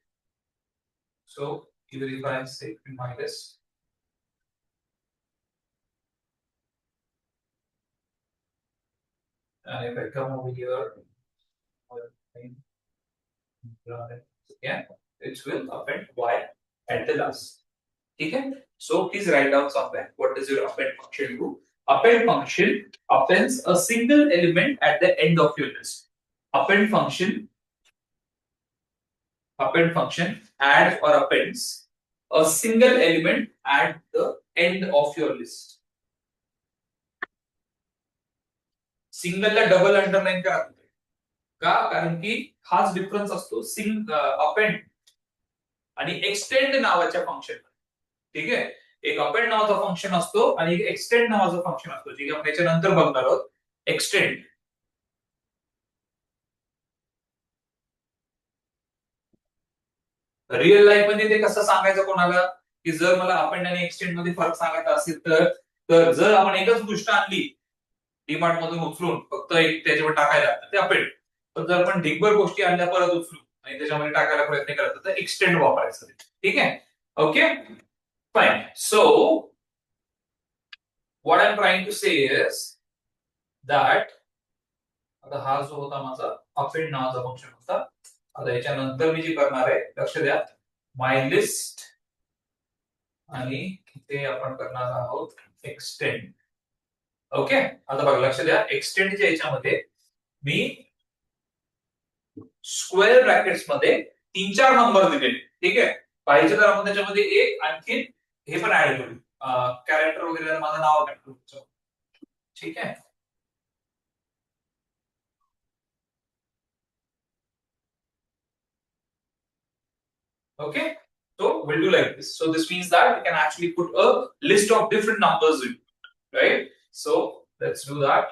So even if I say in my list, and if I come over here, again, it will append y at the last. Okay, so please write down somewhere what does your append function do. Append function appends a single element at the end of your list. Append function adds or appends a single element at the end of your list. Single ला double underline करा का, कारण की हाच difference असतो append आणि extend नावाच्या function. ठीक आहे, एक अपेंड नावाचा फंक्शन असतो आणि एक एक्सटेंड नावाचा फंक्शन असतो, जे आपण याच्यानंतर बघणार आहोत. एक्सटेंड रिअल लाईफ मध्ये ते कसं सांगायचं कोणाला, की जर मला अपेंड आणि एक्सटेंड मध्ये फरक सांगायचा असेल तर जर आपण एकच गोष्ट आणली डीमार्ट मधून उचलून फक्त एक त्याच्यावर टाकायला, ते अपेंड. पण जर आपण ढिगभर गोष्टी आणल्या परत उचलून आणि त्याच्यामध्ये टाकायला प्रयत्न करतो तर एक्सटेंड वापरायचं. ठीक आहे, okay fine. So what I am trying to say is that, आता हा जो होता माझा अपेंड नावाचा फंक्शन होता, आता याच्यानंतर मी जे करणार आहे, लक्ष द्या, माय लिस्ट आणि इथे आपण करणार आहोत एक्सटेंड. ओके, आता बघा लक्ष द्या, एक्सटेंडच्या याच्यामध्ये मी स्क्वेअर ब्रॅकेट्स मध्ये 3-4 नंबर दिलेले. ठीक आहे, पाहिजे तर आपण त्याच्यामध्ये एक आणखी हे पण ऍड करू, कॅरेक्टर वगैरे माझं नाव टाकतो. ठीक आहे, okay, so we'll do like this. So this means that we can actually put a list of different numbers in, right? So let's do that.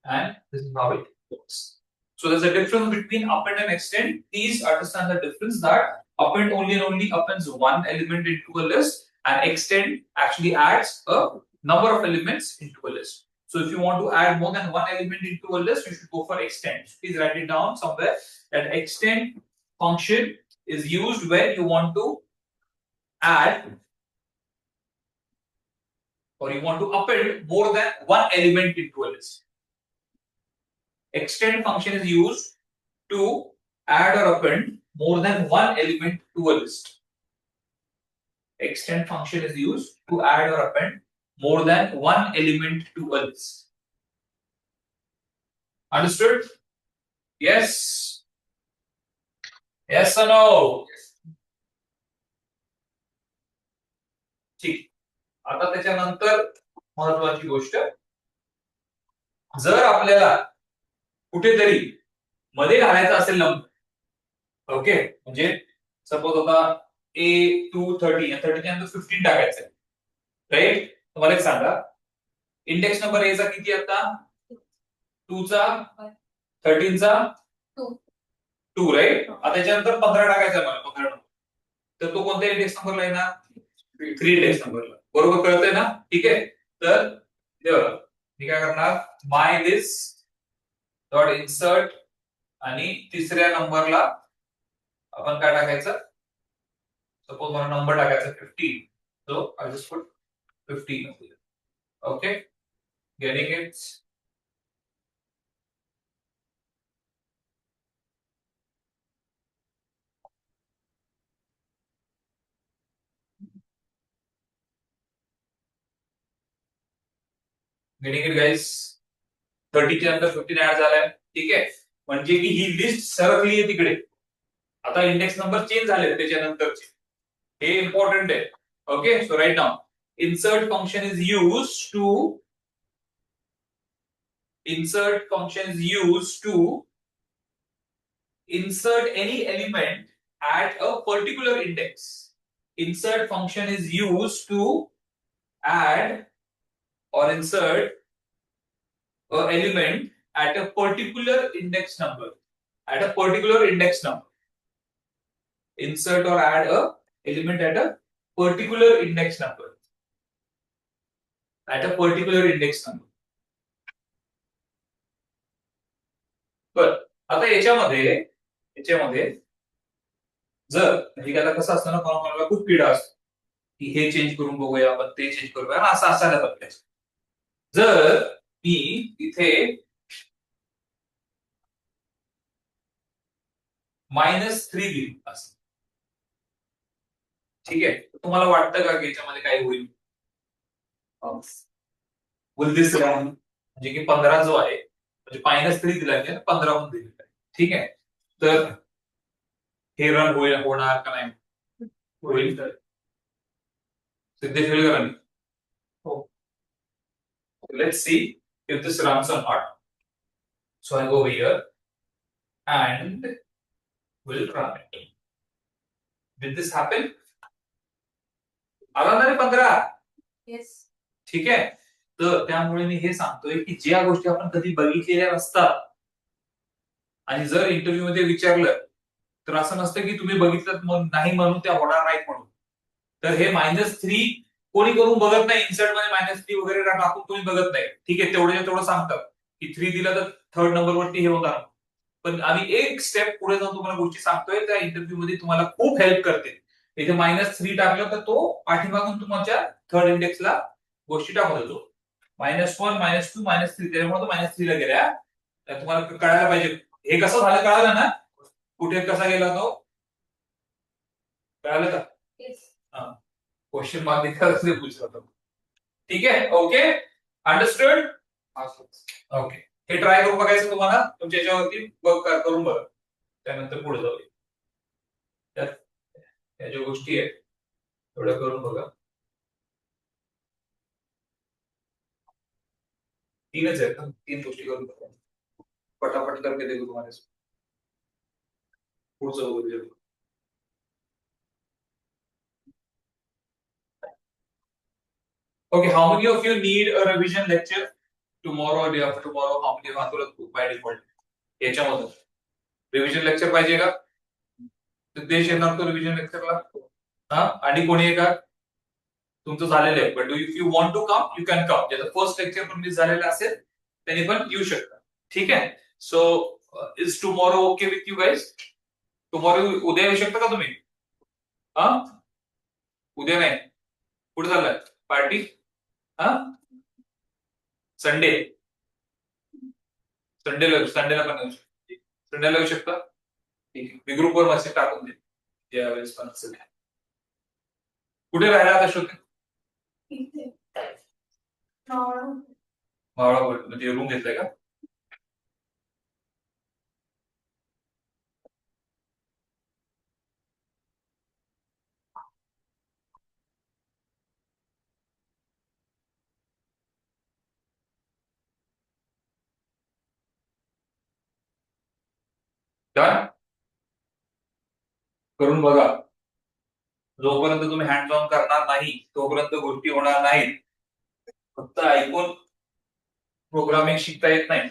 And this is how it works. So there's a difference between append and extend. Please understand the difference, that append only and only appends one element into a list, and extend actually adds a number of elements into a list. So if you want to add more than one element into a list, you should go for extend. Please write it down somewhere, that extend function is used when you want to add or you want to append more than one element into a list. Extend function is used to add or append more than one element to a list. Extend function is used to add or append more than one element to a list. Understood? Yes? Yes or no? ठीक. आता त्याच्यानंतर महत्वाची गोष्ट, जर आपल्याला कुठेतरी मध्ये घालायचा असेल नंबर, ओके, म्हणजे सपोज आता A230 30 नंतर 15 टाकायचं आहे, राईट? तुम्हाला एक सांगा, इंडेक्स नंबर ए चा किती आता, 2 चा, 13 चा 2, राईट? आता त्याच्यानंतर 15 टाकायचा मला, 15 नंबर, तर तो कोणत्या इंडेक्स नंबरला येणार, 3 इंडेक्स नंबरला. बरोबर, कळतंय ना? ठीक आहे, तर मी काय करणार, माय लिस्ट डॉट इन्सर्ट आणि तिसऱ्या नंबरला आपण काय टाकायचं, सपोज मला नंबर टाकायचा 15, so I just put 15. Okay, getting it? Getting it guys. 30च्या नंतर 15 ऍड झालाय. ठीक आहे, म्हणजे की ही लिस्ट सरकली आहे तिकडे. आता इंडेक्स नंबर चेंज झाले त्याच्यानंतरचे. हे इम्पॉर्टंट आहे. Okay, so write now insert function is used to insert function is used to insert any element at a particular index. Insert function is used to add or insert a element at a particular index number. At a particular index number. Insert or add a element at a particular index number. At a particular index number. बर, आता याच्यामध्ये जर म्हणजे आता कसं असतं ना, formula खूप किडा असतो की हे चेंज करून बघूया, आपण ते चेंज करूया, असं असायला पाहिजे. जर मी इथे -3 दिली असं, ठीक आहे, तुम्हाला वाटतं का की याच्यामध्ये काय होईल? विल दिस रन, म्हणजे की 15 जो आहे म्हणजे -3 दिला आहे 15 म्हणून दिलेला आहे. ठीक आहे, तर हे रन होणार का नाही? होईल. तर सिद्धेश होईल का नाही? हो. Let's see if this runs or not. So I go over here and will run it. Did this happen? आला ना रे 15? येस. ठीक आहे, तर त्यामुळे मी हे सांगतोय की ज्या गोष्टी आपण कधी बघितलेल्या नसतात आणि जर इंटरव्ह्यू मध्ये विचारलं तर असं नसतं की तुम्ही बघितलं मग नाही म्हणून त्या होणार नाहीत म्हणून. तर हे -3 कोणी करून बघत नाही, इन्सर्ट मध्ये -3 वगैरे टाकून कोणी बघत नाही. ठीक आहे, तेवढं सांगतात की 3 दिला तर थर्ड नंबर वरती हे होणार. पण आम्ही एक स्टेप पुढे जाऊन तुम्हाला गोष्टी सांगतोय, त्या इंटरव्ह्यू मध्ये तुम्हाला खूप हेल्प करते. इथे -3 टाकलं तर तो पाठीमागून तुमच्या थर्ड इंडेक्सला गोष्टी टाकून देतो. -1, -2, -3, त्याच्यामुळे तो -3 ला गेल्या. तर तुम्हाला कळायला पाहिजे हे कसं झालं, कळालं ना कुठे कसा गेला तो, कळालं का? हा, क्वेश्चन मार्क दिखा पूछ रहा था. ठीक आहे, ओके, अंडरस्टूड. ओके, हे ट्राय करून बघायचं तुम्हाला तुमच्या याच्यावरती करून बघा, त्यानंतर पुढे जाऊया. त्या ज्या गोष्टी आहेत तेवढ्या करून बघा. 3च आहेत, 3 गोष्टी करून बघा, पटापट करके देखो तुम्हाला पुढचं बघूया. Okay, how many of you need a revision lecture tomorrow or day after tomorrow? How many of by default याच्यामध्ये रिव्हिजन लेक्चर पाहिजे का? सिद्धेश येणार तो रिव्हिजन लेक्चरला? हा, आणि कोणी आहे का? तुमचं झालेलं आहे, but if you want to come you can come. ज्याचं फर्स्ट लेक्चर पण मिस झालेलं असेल त्यांनी पण येऊ शकता. ठीक आहे, so is tomorrow okay with you guys? Tomorrow उद्या येऊ शकता का तुम्ही? हा, उद्या नाही, कुठे चाललाय पार्टी? हा, संडे, संडेला पण येऊ शकता. संडेला येऊ शकता. ठीक आहे, मी ग्रुपवर मेसेज टाकून देईन ज्यावेळेस पण असेल. कुठे राहिला आता शोध? मावळा म्हणजे रूम घेतलाय का? डन, करून बघा. जोपर्यंत तुम्ही हँड ऑन करणार नाही तोपर्यंत गोष्टी होणार नाहीत. फक्त ऐकून प्रोग्रामिंग शिकता येत नाही.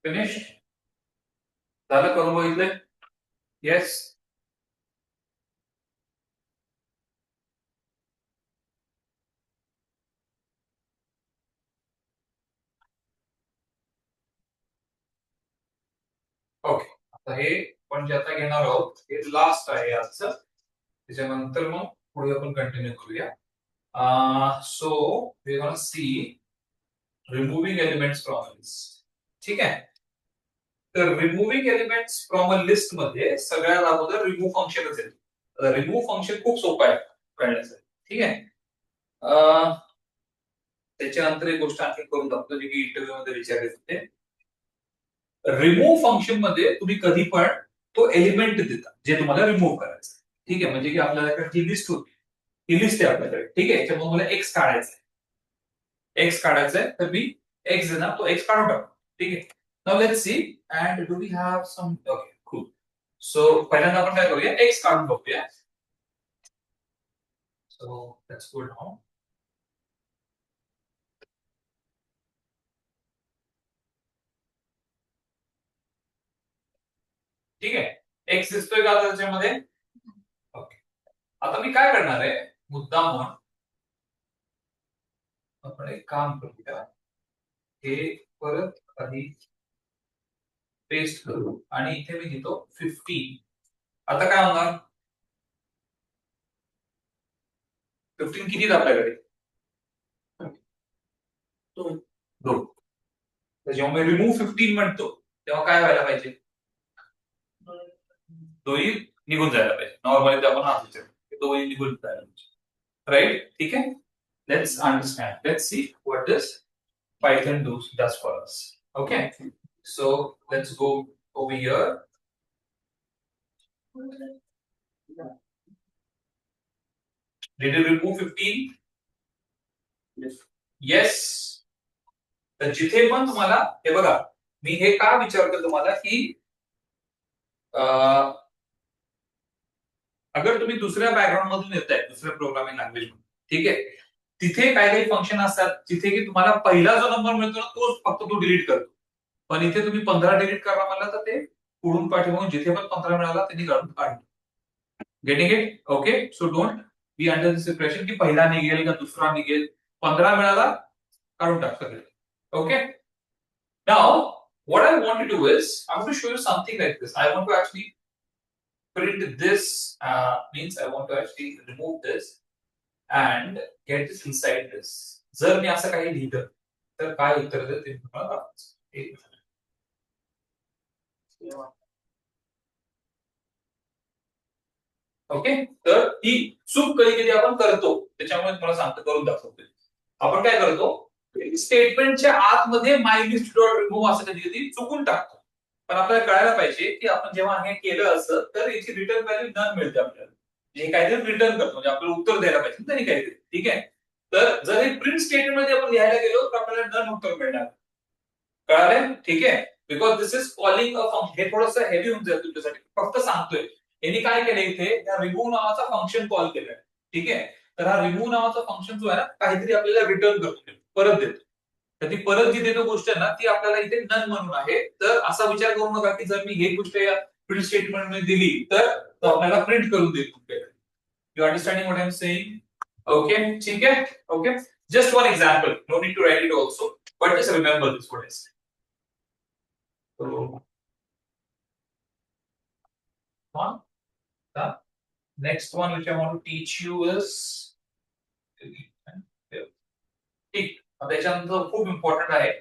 फिनिश झालं, करून बघितलंय? येस. ओके, आता हे पण जे आता घेणार आहोत हे लास्ट आहे आजचं. त्याच्यानंतर मग पुढे आपण कंटिन्यू करूया. So we gonna see removing elements from a list. ठीक आहे. तर removing elements from a list मध्ये सगळ्यात अगोदर रिमूव्ह फंक्शनच येते. रिमूव्ह फंक्शन खूप सोपं आहे कळण्यासाठी. ठीक आहे. त्याच्यानंतर एक गोष्ट आणखी करून दाखवतो जी की इंटरव्ह्यू मध्ये विचारले होते. रिमूव्ह फंक्शन मध्ये तुम्ही कधी पण तो एलिमेंट देता जे तुम्हाला रिमूव्ह करायचं. ठीक आहे. म्हणजे की आपल्याला जी लिस्ट होती ही लिस्ट आहे आपल्याकडे. ठीक आहे. याच्यामध्ये मला एक्स काढायचा आहे. एक्स काढायचा आहे तर मी एक्स देणार, तो एक्स काढून टाकतो. ठीक आहे. Now let's see and do we have some. Okay cool. So पहिल्यांदा आपण काय करूया, एक्स काढून बघूया. So let's go now. ठीक आहे. एक्स दिसतोय का त्याच्यामध्ये? ओके. आता मी काय करणार आहे, मुद्दाम म्हणून आपण एक काम करूया. हे परत आधी पेस्ट करू आणि इथे मी घेतो 15. आता काय होणार, 15 किती आहेत आपल्याकडे? 2. तर जेव्हा मी रिमूव्ह 15 म्हणतो तेव्हा काय व्हायला पाहिजे? दोन्ही निघून जायला पाहिजे. नॉर्मली आपण हा विचार दोन्ही निघून जायला पाहिजे. राईट. ठीक आहे. Let's understand. Let's see what this Python does for us. Okay. So let's go over here. Did you remove 15? Yes. तर जिथे पण तुम्हाला हे बघा, मी हे का विचारतो तुम्हाला की अगर तुम्ही दुसऱ्या बॅकग्राऊंड मधून येताय, दुसऱ्या प्रोग्रामिंग लँग्वेज मधून, ठीक आहे, तिथे काही काही फंक्शन असतात जिथे की तुम्हाला पहिला जो नंबर मिळतो ना तोच फक्त तो डिलीट करतो. पण इथे तुम्ही 15 डिलीट करा म्हणलं तर ते पुढून पाठीमागून जिथे पण 15 मिळाला त्यांनी काढून काढतो. Getting it? Okay. So don't be under this impression की पहिला निघेल का दुसरा निघेल. 15 मिळाला काढून टाक सगळे. Okay. Now, what I want to do is, I want to show you something like this. I want to actually print this, means I want to actually remove this and get this inside this. जर मी असं काही लिहिलं तर काय उत्तर देईल ते तुम्हाला दाखवायचं. एक मिनिट. ओके. तर ही चूक कधी कधी आपण करतो, त्याच्यामुळे तुम्हाला सांगतो, करून दाखवतो. आपण काय करतो, स्टेटमेंटच्या आतमध्ये माय लिस्ट डॉट रिमूव्ह असं कधी कधी चुकून टाकतो. पण आपल्याला कळायला पाहिजे की आपण जेव्हा हे केलं असं तर याची रिटर्न व्हॅल्यू नन मिळते आपल्याला. जे काहीतरी रिटर्न करतो म्हणजे आपल्याला उत्तर द्यायला पाहिजे तरी काहीतरी. ठीक आहे. तर जर हे प्रिंट स्टेटमेंट मध्ये आपण लिहायला गेलो तर आपल्याला नन उत्तर मिळणार. कळालं? ठीक आहे. Because this is calling a function. हे थोडंसं हेवी होऊन जाईल तुमच्यासाठी, फक्त सांगतोय. यांनी काय केलं इथे, या रिमूव्ह नावाचा फंक्शन कॉल केलाय. ठीक आहे. तर हा रिमूव्ह नावाचा फंक्शन जो आहे ना काहीतरी आपल्याला रिटर्न करतो, परत देतो. तर ती परत जी देतो गोष्ट आहे ना ती आपल्याला इथे नन म्हणून आहे. तर असा विचार करू नका की जर मी ही गोष्ट या प्रिंट स्टेटमेंट मध्ये दिली तर तो आपल्याला प्रिंट करून देईल. You understanding what I am saying? Okay. ठीक आहे. Okay. Just one example, no need to write it also, but just remember this what is. So on the next one which I want to teach you is ठीक. त्याच्यानंतर खूप important आहे.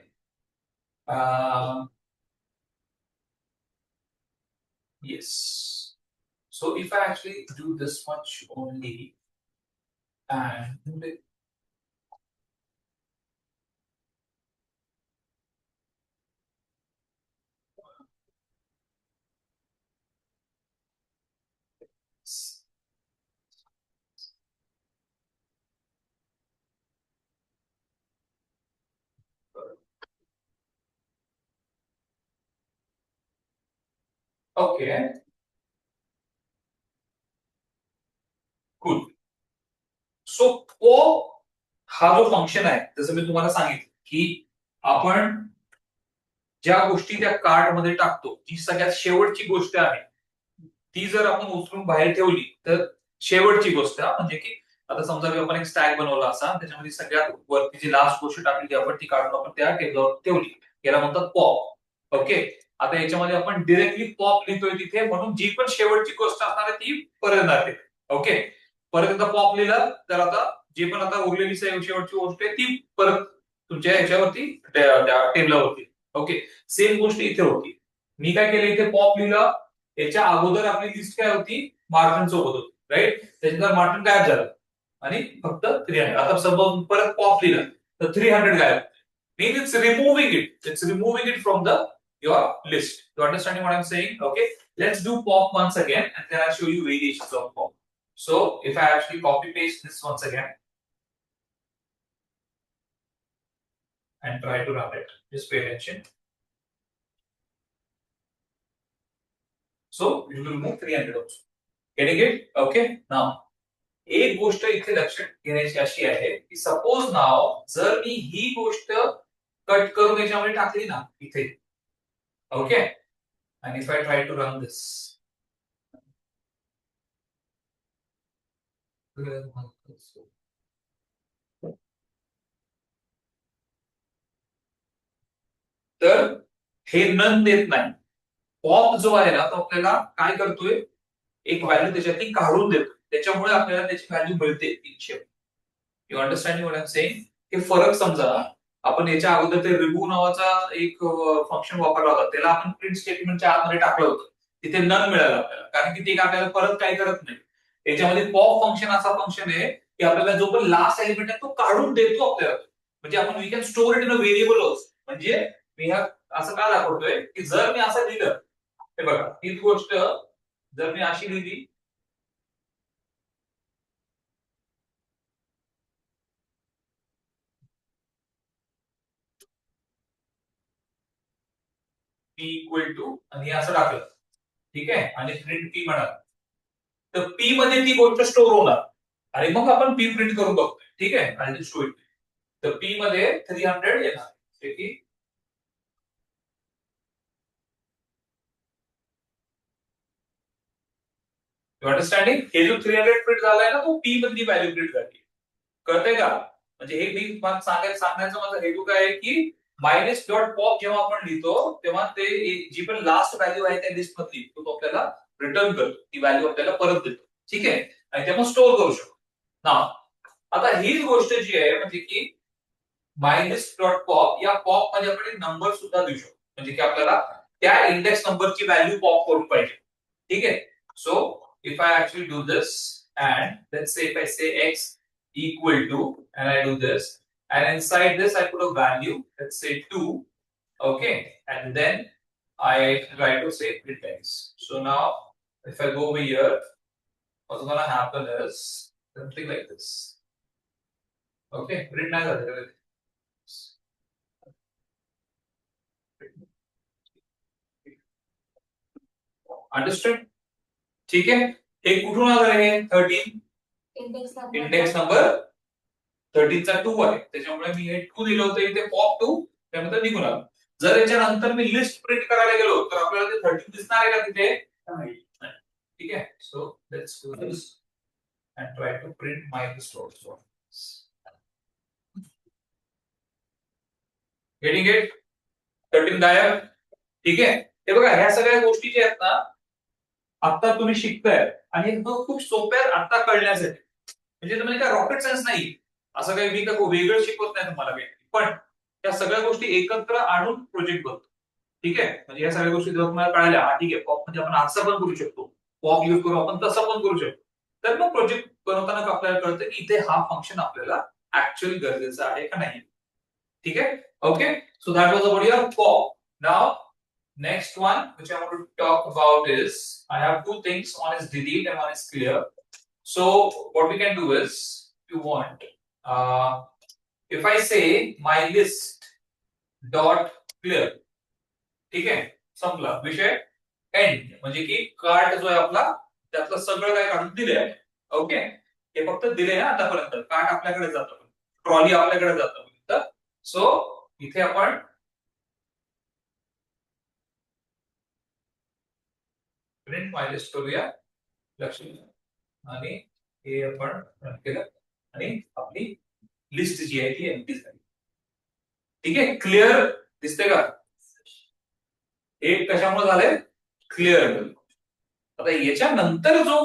Yes. So if I actually do this much only and okay, cool. So तो हा जो function आहे जसं मी तुम्हाला सांगितलं की आपण ज्या गोष्टी त्या कार्ट मध्ये टाकतो, जी सगळ्यात शेवटची गोष्ट आहे, ती जर आपण उचलून बाहेर ठेवली तर शेवटची गोष्ट म्हणजे की आता समजा की आपण एक स्टॅक बनवला असा, त्याच्यामध्ये सगळ्यात वरती जी लास्ट गोष्ट टाकली ती आपण ती काढून आपण त्या टेबलवर ठेवली, याला म्हणतात पॉप. ओके, आता याच्यामध्ये आपण डिरेक्टली पॉप लिहितोय तिथे, म्हणून जी पण शेवटची गोष्ट असणार आहे ती परत येणार आहे. ओके, परत एकदा पॉप लिहिलं तर आता जे पण आता उरलेली शेवटची गोष्ट आहे ती परत तुमच्या ह्याच्यावरती त्या टेबलावरती. ओके, सेम गोष्ट इथे होती. मी काय केलं, इथे पॉप लिहिलं, याच्या अगोदर आपली लिस्ट काय होती, मार्टिन सोबत होती, राईट. त्याच्यानंतर मार्टिन गायब झालं आणि फक्त 300. आता सपोज परत पॉप लिहिलं तर 300 गायब. Mean it's removing it from the your list. You understanding what I'm saying? Okay, let's do pop once again and then I'll show you variations of pop. So if I actually copy paste this once again and try to run it, just pay attention. So it will remove 300 also. Getting it? Okay. Now एक गोष्ट इथे लक्षात घेण्याची अशी आहे की suppose नाव जर मी ही गोष्ट कट करून याच्यामध्ये टाकली ना इथे, ओके, आणि if I try to run this, तर हे नन देत नाही. पॉप जो आहे ना तो आपल्याला काय करतोय, एक व्हॅल्यू त्याच्यातली काढून देतो, त्याच्यामुळे आपल्याला त्याची व्हॅल्यू मिळते 300. You understanding what I am saying? हे फरक समजा. आपण याच्या अगोदर ते रिमूव्ह नावाचा एक फंक्शन वापरला होता, त्याला आपण प्रिंट स्टेटमेंटच्या आतमध्ये टाकलं होतं, तिथे नन मिळालं आपल्याला, कारण की ते आपल्याला परत काय करत नाही. याच्यामध्ये पॉप फंक्शन असा फंक्शन आहे की आपल्याला जो पण लास्ट एलिमेंट आहे तो काढून देतो आपल्याला, म्हणजे आपण we can store it in a variable also. म्हणजे मी ह्या असं का दाखवतोय की जर मी असं लिहिलं, हे बघा तीच गोष्ट जर मी अशी लिहिली, पी इक्वल टू आणि असं टाकलं, ठीक आहे, आणि प्रिंट पी म्हणा, तर पी मध्ये ती गोष्ट स्टोअर होणार आणि मग आपण पी प्रिंट करून बघतोय, ठीक आहे, आणि स्टोअर. तर पी मध्ये 300 येणार, ठीक आहे. You understanding? हे जो 300 प्रिंट झालाय ना तो पी मधली व्हॅल्यू प्रिंट झाली. कळतंय का? म्हणजे हे मी सांगण्याचा माझा हेतू काय आहे की मायनस डॉट पॉप जेव्हा आपण लिहितो तेव्हा ते जी पण लास्ट व्हॅल्यू आहे त्या लिस्ट मधली तो आपल्याला रिटर्न करतो, ती व्हॅल्यू आपल्याला परत देतो, ठीक आहे, आणि ते आपण स्टोअर करू शकतो ना. आता हीच गोष्ट जी आहे म्हणजे की मायनस डॉट पॉप, या पॉप मध्ये आपण एक नंबर सुद्धा देऊ शकतो, म्हणजे की आपल्याला त्या इंडेक्स नंबरची व्हॅल्यू पॉप करून पाहिजे, ठीक आहे. So if I actually do this and let's say if I say x equal to, and I do this, and inside this I put a value, let's say 2, okay, and then I try to say print x. So now if I go over here, what's gonna happen is something like this. Okay, print नाही झालं. Understood? ठीक आहे. हे कुठून आलं हे 13? Index number 13 चा 2 आहे, त्याच्यामुळे मी हे 2 दिलं होतं इथे, पॉप 2, त्यानंतर निघून आलं. जर याच्यानंतर मी लिस्ट प्रिंट करायला गेलो तर आपल्याला ते 13 दिसणार आहे का तिथे? नाही. ठीक आहे. So let's do this and try to print my list also. Getting it? 13 गायब. ठीक आहे. हे बघा ह्या सगळ्या गोष्टी ज्या आहेत ना आता तुम्ही शिकताय आणि एकदम खूप सोप्या आता कळण्यासाठी, म्हणजे तुम्ही काय रॉकेट सायन्स नाही, असं काही मी काय वेगळं शिकवत नाही तुम्हाला काही, पण त्या सगळ्या गोष्टी एकत्र आणून प्रोजेक्ट बनतो, ठीक आहे. म्हणजे या सगळ्या गोष्टी जर तुम्हाला कळाल्या, हा ठीक आहे, पॉप म्हणजे आपण असं पण करू शकतो, पॉप यूज करू आपण तसं पण करू शकतो, तर मग प्रोजेक्ट बनवताना आपल्याला कळतं की इथे हा फंक्शन आपल्याला ऍक्च्युअली गरजेचा आहे का नाही. ठीक आहे. Okay, so that was about your pop. Now next one which I want to talk about is, I have two things, one is delete and one is clear. So what we can do is, if you want, if I say my list dot clear, ठीक आहे, संपला विषय, end, म्हणजे की cart जो आहे आपला त्यातलं सगळं काय काढून दिले आहे. ओके, हे फक्त दिले ना आतापर्यंत, कार्ट आपल्याकडे जातं, ट्रॉली आपल्याकडे जातं. सो इथे आपण प्रिंट माय लिस्ट करूया, लक्ष द्या. आणि हे आपण रन केलं आणि आपली लिस्ट जी आहे ती एम्प्टी झाली. ठीक आहे, क्लिअर दिसते का? हे कशामुळे झालंय? क्लिअर. आता याच्यानंतर जो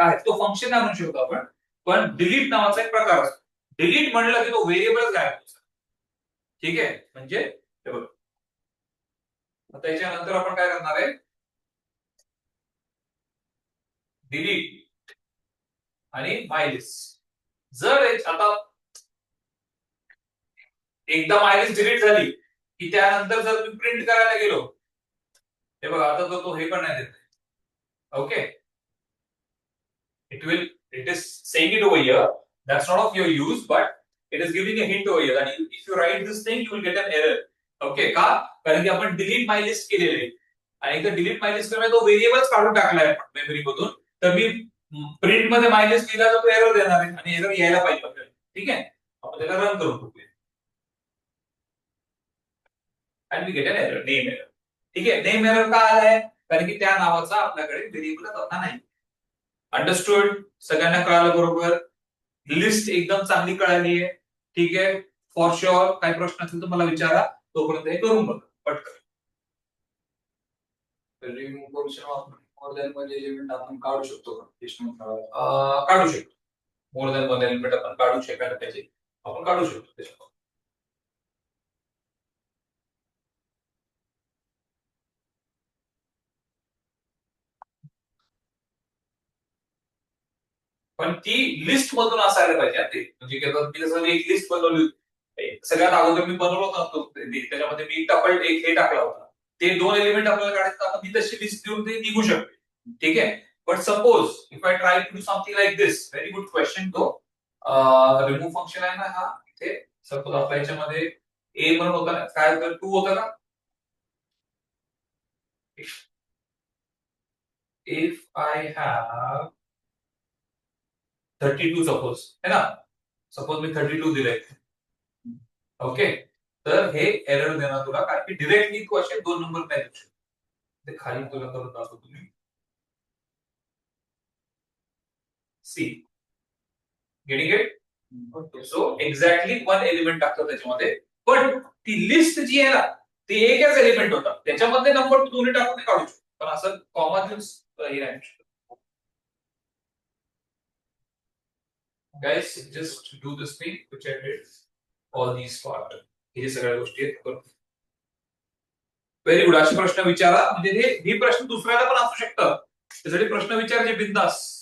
आहे तो फंक्शन आणू शकतो आपण, पण डिलीट नावाचा एक प्रकार असतो. डिलीट म्हणलं की तो व्हेरिएबल गायब होतो. ठीक आहे, म्हणजे हे बघ, आता याच्यानंतर आपण काय करणार आहे? डिलीट आणि मायलिस्ट. जर आता एकदा मायलिस्ट डिलीट झाली की त्यानंतर जर मी प्रिंट करायला गेलो, हे बघा आता तो हे पण नाही देत. Okay, it is saying it over here. That's not of your use, but it is giving a hint over here. And if you write this thing, you will get an error. Okay, का? कारण की आपण delete माय list केलेले आणि एकदा delete माय list तो variables काढून टाकलाय मेमरी मधून, तर मी प्रिंट मध्ये माय लिस्ट लिहिला तर तो एरर देणार आहे आणि एरर यायला पाहिजे आपल्याला. ठीक आहे, आपण त्याला रन करून बघूया. आणि we get an error, name error. ठीक आहे, नेम एरर का आलाय? कारण की त्या नावाचा आपल्याकडे व्हेरिएबल आता नाही. अंडरस्टूड? सगळ्यांना कळालं बरोबर? लिस्ट एकदम चांगली कळाली आहे. ठीक आहे, फॉर शुअर काही प्रश्न असेल तर मला विचारा, तोपर्यंत हे करून बघा पटकन. रिमूव्ह करू शकतो मोर दॅन वन एलिमेंट आपण काढू शकतो काढू शकतो. मोर दॅन वन एलिमेंट आपण काढू शकायला पाहिजे, आपण काढू शकतो त्याच्यात. पण ती लिस्ट मधून असायला पाहिजे ते. म्हणजे मी जसं एक लिस्ट बनवली होती, सगळ्यात अगोदर मी बनवलं होतं त्याच्यामध्ये मी टपल एक हे टाकला होता, ते 2 एलिमेंट आपल्याला काढायचं, आता मी तशी लिस्ट देऊन ते निघू शकते. ठीक आहे, but suppose if I try to do something like this, very good question तो. रिमूव्ह फंक्शन आहे ना हा, इथे सपोज आपल्या याच्यामध्ये ए म्हणून होता ना, काय होतं, 2 होतं ना. इफ आय हॅव 32 सपोज है ना, सपोज मी 32 दिलंय. ओके, तर हे एरर देणार तुला, कारण की डिरेक्टली तू असे 2 नंबर नाही देऊ शकत. ते खाली तुला करून दाखवतो तुम्ही. See getting it? So exactly 1 element टाकतो त्याच्यामध्ये, पण ती लिस्ट जी आहे ना ती एकच एलिमेंट होता, त्याच्यामध्ये नंबर तू दोन्ही टाकून काढू शकतो, पण असं कॉमा देऊन हे नाही. Guys, just do this thing which I did, all these part. हे सगळ्या गोष्टी आहेत करून. Very good. असे प्रश्न विचारा, म्हणजे हे प्रश्न दुसऱ्याला पण असू शकतं, त्यासाठी प्रश्न विचारायचे बिंदास.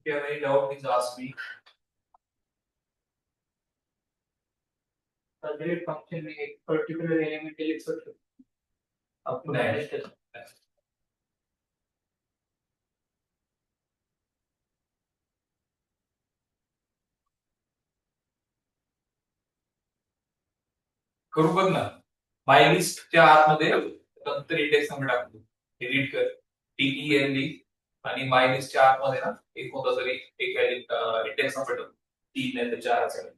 you have any doubt, please ask me. Calculate function में एक particular element लिख सकते हो आपको नहीं. manage कर करू बघ ना. माय लिस्टच्या आतमध्ये नंतर इंडेक्स नंबर टाकतो. एडिट कर. TEL लिह आणि माय लिस्टच्या आतमध्ये ना एक कोणता तरी एक इंडेक्स नंबर टाकतो. 3 नाही तर 4 असेल.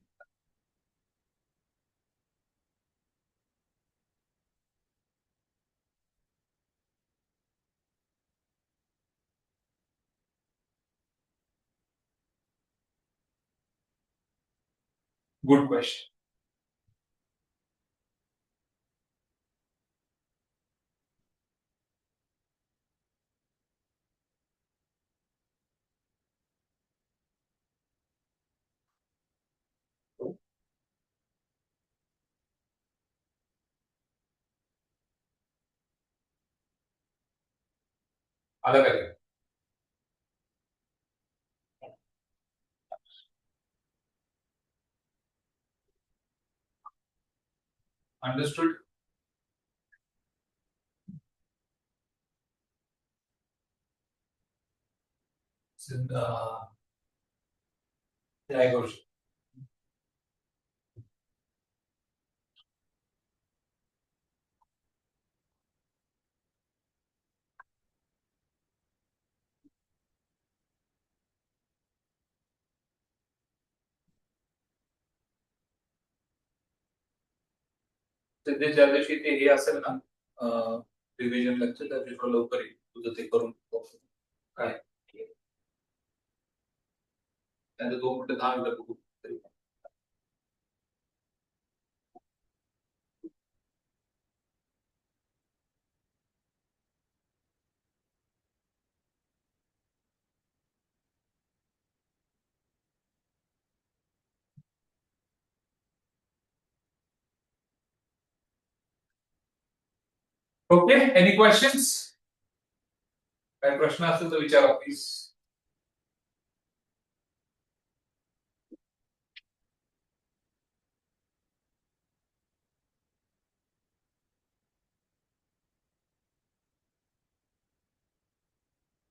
Good question. आलं का? अंडरस्टूड. ट्राय करू शकतो. सध्या ज्या दिवशी ते हे असेल ना रिव्हिजन लेक्चर त्या दिवशी लवकर येईल तुझं ते करून काय त्यानंतर 2 मिनिटं 10 मिनिटं बघू तरी. ओके. Any questions? काय प्रश्न असेल तर विचारा प्लीज.